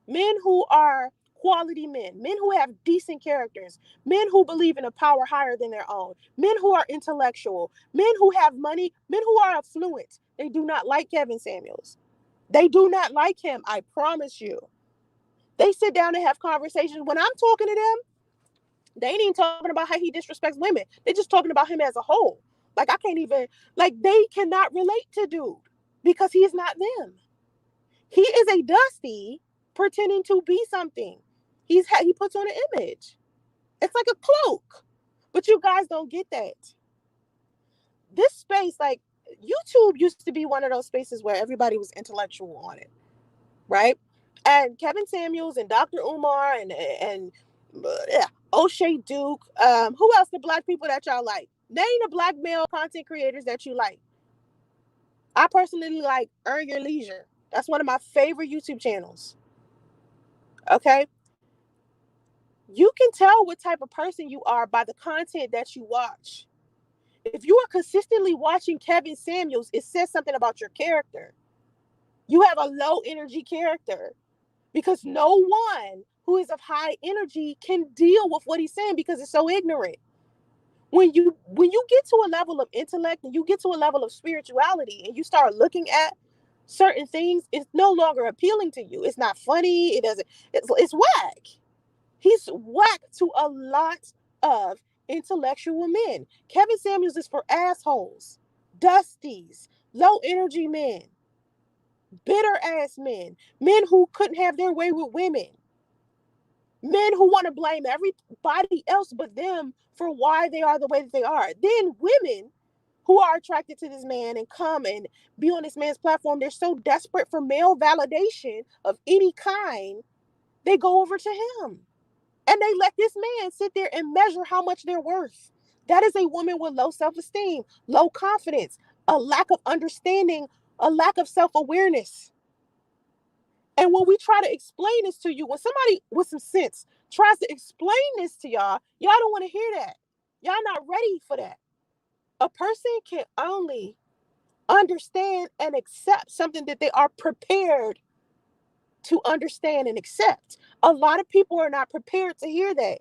men who are quality men who have decent characters, men who believe in a power higher than their own, men who are intellectual, men who have money, men who are affluent. They do not like Kevin Samuels. They do not like him, I promise you. They sit down and have conversations. When I'm talking to them, they ain't even talking about how he disrespects women. They're just talking about him as a whole. Like, I can't even, like, they cannot relate to dude because he is not them. He is a Dusty pretending to be something. He puts on an image. It's like a cloak. But you guys don't get that. This space, like YouTube used to be one of those spaces where everybody was intellectual on it, right? And Kevin Samuels and Dr. Umar and O'Shea Duke. Who else? The black people that y'all like? Name the black male content creators that you like. I personally like Earn Your Leisure. That's one of my favorite YouTube channels. Okay? You can tell what type of person you are by the content that you watch. If you are consistently watching Kevin Samuels, it says something about your character. You have a low energy character because no one who is of high energy can deal with what he's saying because it's so ignorant. When you get to a level of intellect and you get to a level of spirituality and you start looking at certain things, it's no longer appealing to you. It's not funny. It's whack. He's whack to a lot of intellectual men. Kevin Samuels is for assholes, dusties, low energy men, bitter ass men, men who couldn't have their way with women, men who want to blame everybody else but them for why they are the way that they are. Then women who are attracted to this man and come and be on this man's platform, they're so desperate for male validation of any kind, they go over to him. And they let this man sit there and measure how much they're worth. That is a woman with low self-esteem, low confidence, a lack of understanding, a lack of self-awareness. And when we try to explain this to you, when somebody with some sense tries to explain this to y'all, y'all don't want to hear that. Y'all not ready for that. A person can only understand and accept something that they are prepared to understand and accept. A lot of people are not prepared to hear that.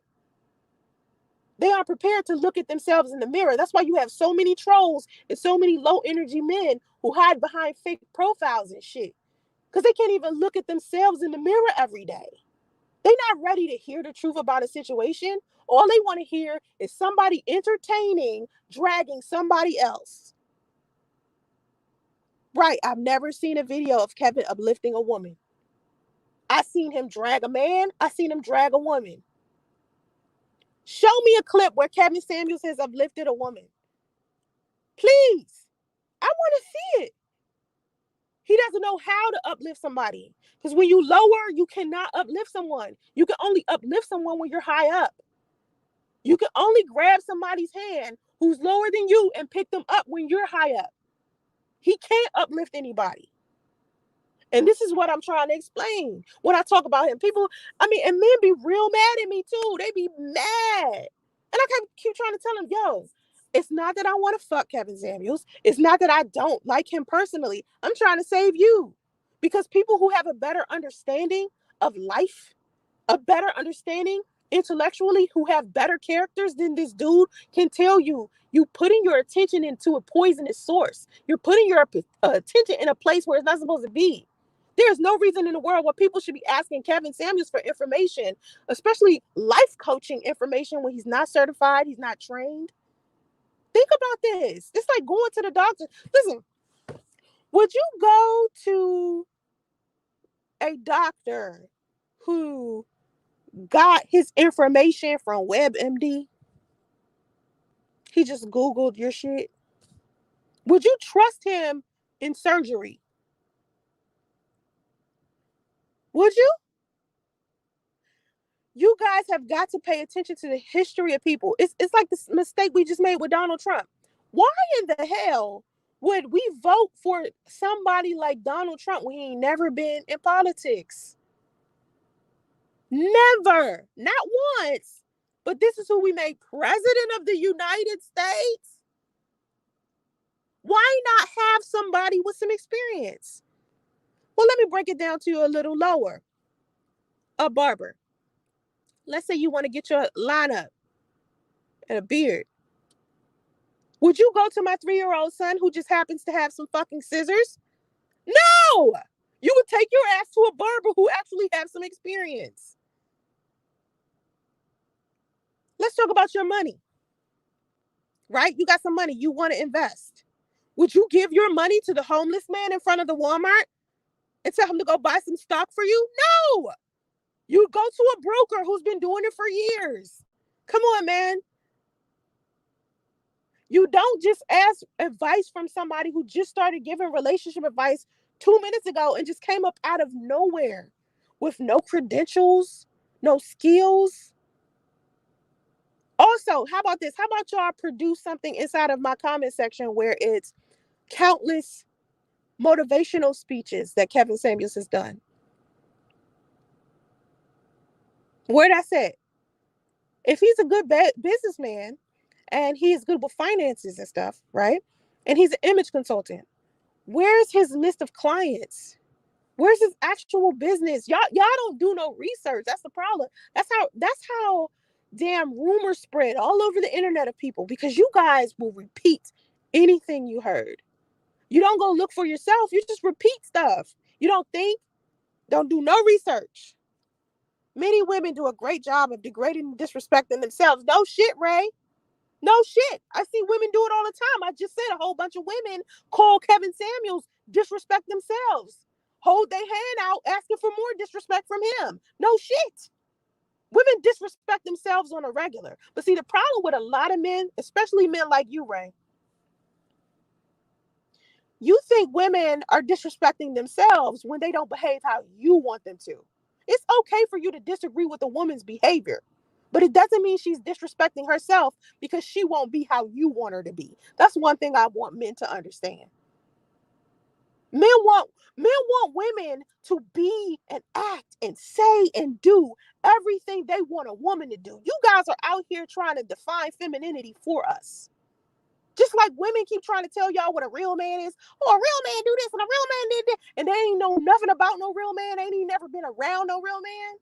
They aren't prepared to look at themselves in the mirror. That's why you have so many trolls and so many low energy men who hide behind fake profiles and shit. Because they can't even look at themselves in the mirror every day. They're not ready to hear the truth about a situation. All they want to hear is somebody entertaining, dragging somebody else. Right, I've never seen a video of Kevin uplifting a woman. I seen him drag a man. I seen him drag a woman. Show me a clip where Kevin Samuels has uplifted a woman. Please. I want to see it. He doesn't know how to uplift somebody. Because when you lower, you cannot uplift someone. You can only uplift someone when you're high up. You can only grab somebody's hand who's lower than you and pick them up when you're high up. He can't uplift anybody. And this is what I'm trying to explain when I talk about him. People, and men be real mad at me too. They be mad. And I keep trying to tell them, yo, it's not that I want to fuck Kevin Samuels. It's not that I don't like him personally. I'm trying to save you. Because people who have a better understanding of life, a better understanding intellectually, who have better characters than this dude can tell you, you putting your attention into a poisonous source. You're putting your attention in a place where it's not supposed to be. There's no reason in the world why people should be asking Kevin Samuels for information, especially life coaching information, when he's not certified, he's not trained. Think about this. It's like going to the doctor. Listen, would you go to a doctor who got his information from WebMD? He just Googled your shit. Would you trust him in surgery? Would you? You guys have got to pay attention to the history of people. It's like this mistake we just made with Donald Trump. Why in the hell would we vote for somebody like Donald Trump when he ain't never been in politics? Never. Not once. But this is who we made president of the United States. Why not have somebody with some experience? Well, let me break it down to you a little lower. A barber. Let's say you want to get your lineup and a beard. Would you go to my 3-year-old son who just happens to have some fucking scissors? No! You would take your ass to a barber who actually has some experience. Let's talk about your money. Right? You got some money. You want to invest. Would you give your money to the homeless man in front of the Walmart and tell him to go buy some stock for you? No! You go to a broker who's been doing it for years. Come on, man. You don't just ask advice from somebody who just started giving relationship advice 2 minutes ago and just came up out of nowhere with no credentials, no skills. Also, how about this? How about y'all produce something inside of my comment section where it's countless motivational speeches that Kevin Samuels has done? Where that's at? If he's a good businessman and he's good with finances and stuff, right? And he's an image consultant, where's his list of clients? Where's his actual business? Y'all don't do no research. That's the problem. That's how damn rumors spread all over the internet of people, because you guys will repeat anything you heard. You don't go look for yourself. You just repeat stuff. You don't think, don't do no research. Many women do a great job of degrading and disrespecting themselves. No shit, Ray. No shit. I see women do it all the time. I just said a whole bunch of women call Kevin Samuels disrespect themselves. Hold their hand out asking for more disrespect from him. No shit. Women disrespect themselves on a regular. But see, the problem with a lot of men, especially men like you, Ray, you think women are disrespecting themselves when they don't behave how you want them to. It's okay for you to disagree with a woman's behavior, but it doesn't mean she's disrespecting herself because she won't be how you want her to be. That's one thing I want men to understand. Men want women to be and act and say and do everything they want a woman to do. You guys are out here trying to define femininity for us. Just like women keep trying to tell y'all what a real man is. Oh, a real man do this and a real man did that. And they ain't know nothing about no real man. They ain't never been around no real man.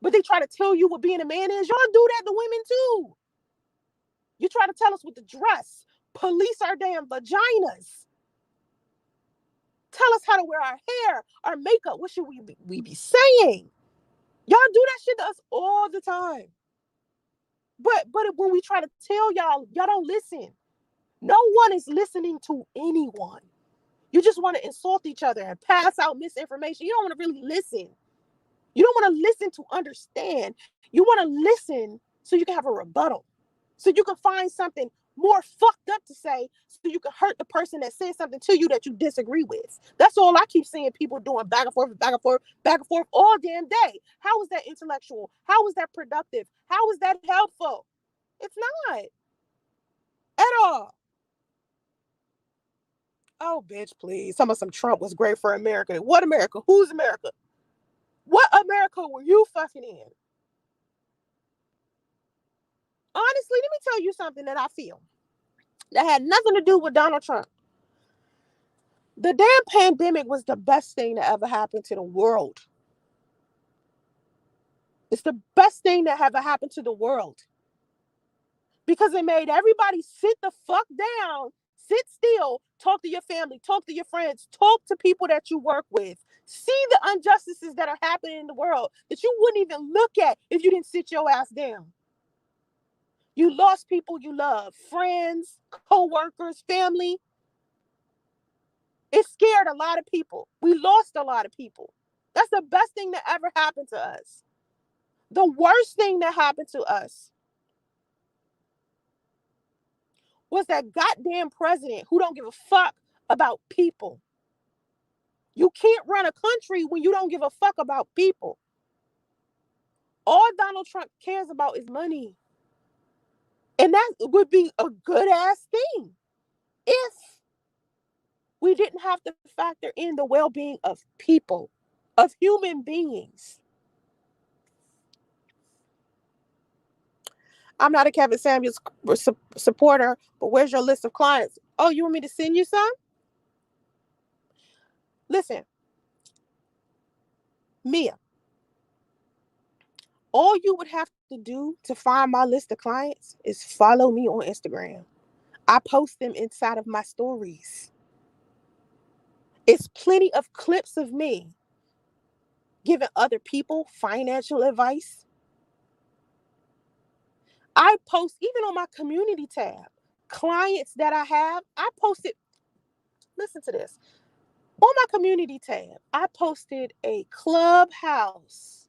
But they try to tell you what being a man is. Y'all do that to women too. You try to tell us what to dress. Police our damn vaginas. Tell us how to wear our hair, our makeup. What should we be saying? Y'all do that shit to us all the time. But when we try to tell y'all don't listen. No one is listening to anyone. You just want to insult each other and pass out misinformation. You don't want to really listen. You don't want to listen to understand. You want to listen so you can have a rebuttal. So you can find something more fucked up to say so you can hurt the person that said something to you that you disagree with. That's all I keep seeing people doing, back and forth, back and forth, back and forth all damn day. How is that intellectual? How is that productive? How is that helpful? It's not at all. Oh, bitch, please. Some Trump was great for America. What America? Who's America? What America were you fucking in? Honestly, let me tell you something that I feel that had nothing to do with Donald Trump. The damn pandemic was the best thing that ever happened to the world. It's the best thing that ever happened to the world. Because it made everybody sit the fuck down, sit still, talk to your family, talk to your friends, talk to people that you work with. See the injustices that are happening in the world that you wouldn't even look at if you didn't sit your ass down. You lost people you love, friends, co-workers, family. It scared a lot of people. We lost a lot of people. That's the best thing that ever happened to us. The worst thing that happened to us was that goddamn president who don't give a fuck about people. You can't run a country when you don't give a fuck about people. All Donald Trump cares about is money. And that would be a good ass thing if we didn't have to factor in the well-being of people, of human beings. I'm not a Kevin Samuels supporter, but where's your list of clients? Oh, you want me to send you some? Listen, Mia, all you would have to do to find my list of clients is follow me on Instagram. I post them inside of my stories. It's plenty of clips of me giving other people financial advice. I post even on my community tab. Clients that I have, I posted, listen to this. On my community tab, I posted a clubhouse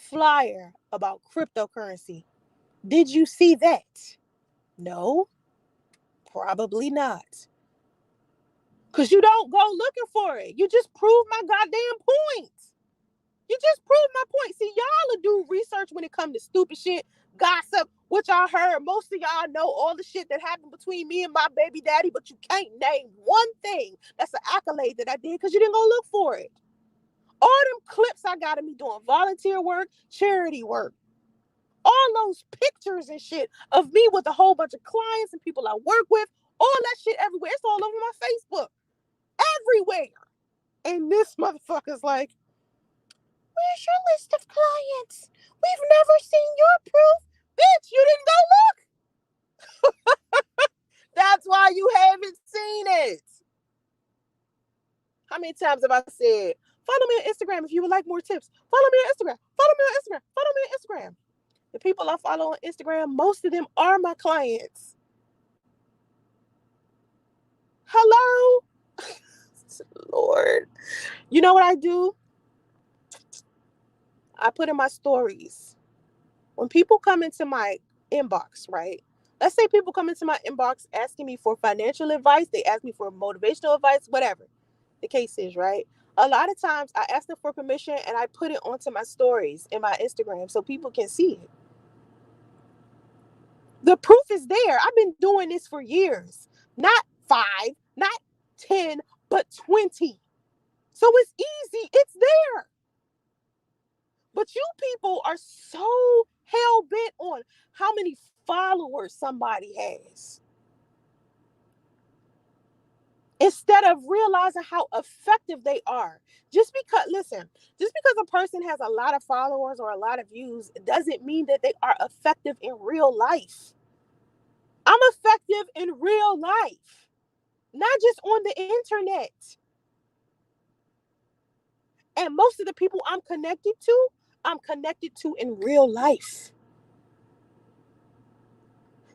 flyer about cryptocurrency. Did you see that? No, probably not. Because you don't go looking for it. You just prove my goddamn point. You just proved my point. See, y'all will do research when it comes to stupid shit, gossip, which I heard. Most of y'all know all the shit that happened between me and my baby daddy, but you can't name one thing that's an accolade that I did because you didn't go look for it. All them clips I got of me doing volunteer work, charity work, all those pictures and shit of me with a whole bunch of clients and people I work with, all that shit everywhere. It's all over my Facebook. Everywhere. And this motherfucker's like, where's your list of clients? We've never seen your proof. Bitch, you didn't go look. That's why you haven't seen it. How many times have I said, follow me on Instagram if you would like more tips? Follow me on Instagram. Follow me on Instagram. Follow me on Instagram. The people I follow on Instagram, most of them are my clients. Hello? Lord. You know what I do? I put in my stories. When people come into my inbox, right? Let's say people come into my inbox asking me for financial advice. They ask me for motivational advice, whatever the case is, right? A lot of times I ask them for permission and I put it onto my stories in my Instagram so people can see it. The proof is there. I've been doing this for years. Not 5, not 10, but 20. So it's easy. It's there. But you people are so hell bent on how many followers somebody has, instead of realizing how effective they are. Just because a person has a lot of followers or a lot of views doesn't mean that they are effective in real life. I'm effective in real life, not just on the internet. And most of the people I'm connected to in real life.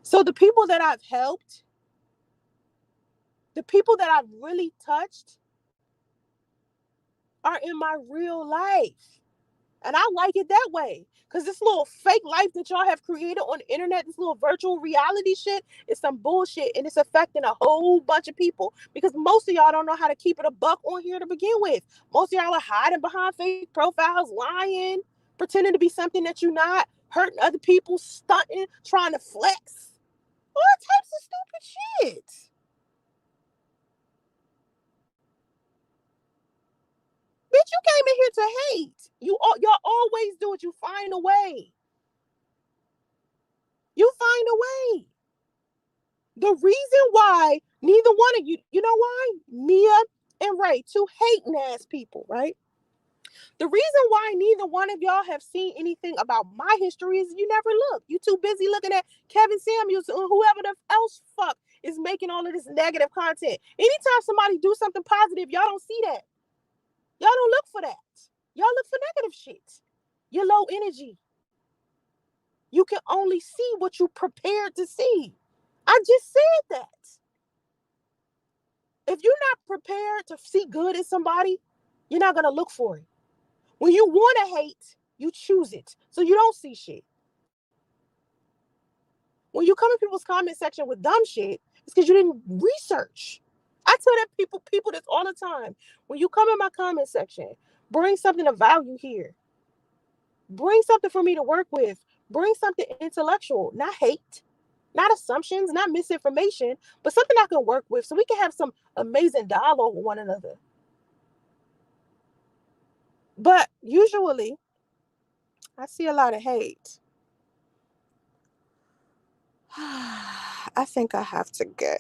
So the people that I've helped, the people that I've really touched are in my real life. And I like it that way. Because this little fake life that y'all have created on the internet, this little virtual reality shit, is some bullshit. And it's affecting a whole bunch of people. Because most of y'all don't know how to keep it a buck on here to begin with. Most of y'all are hiding behind fake profiles, lying, pretending to be something that you're not, hurting other people, stunting, trying to flex. All types of stupid shit. Bitch, you came in here to hate. Y'all always do it. You find a way. You find a way. The reason why neither one of you know why? Mia and Ray, two hating ass people, right? The reason why neither one of y'all have seen anything about my history is you never look. You too busy looking at Kevin Samuels or whoever the else fuck is making all of this negative content. Anytime somebody do something positive, y'all don't see that. Y'all don't look for that. Y'all look for negative shit. You're low energy. You can only see what you prepared to see. I just said that. If you're not prepared to see good in somebody, you're not going to look for it. When you want to hate, you choose it. So you don't see shit. When you come in people's comment section with dumb shit, it's because you didn't research. I tell that people this all the time. When you come in my comment section, bring something of value here. Bring something for me to work with. Bring something intellectual, not hate, not assumptions, not misinformation, but something I can work with so we can have some amazing dialogue with one another. But usually, I see a lot of hate. I think I have to go.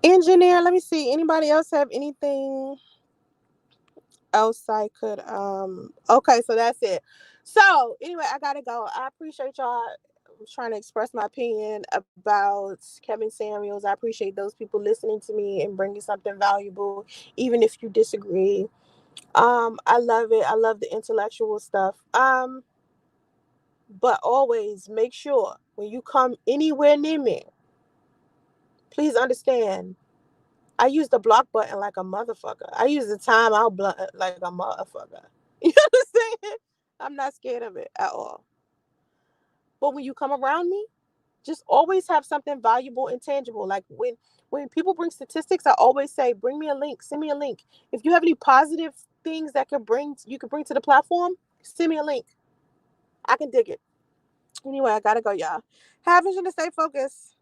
Engineer, let me see. Anybody else have anything else I could okay, so that's it. So anyway, I gotta go. I appreciate y'all. I'm trying to express my opinion about Kevin Samuels. I appreciate those people listening to me and bringing something valuable, even if you disagree. I love it. I love the intellectual stuff. But always make sure when you come anywhere near me, please understand I use the block button like a motherfucker. I use the time out button like a motherfucker. You understand? I'm not scared of it at all. But when you come around me, just always have something valuable and tangible. Like when people bring statistics, I always say, bring me a link, send me a link. If you have any positive things that you could bring to the platform, send me a link. I can dig it. Anyway, I gotta go, y'all. Have vision to stay focused.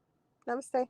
Namaste.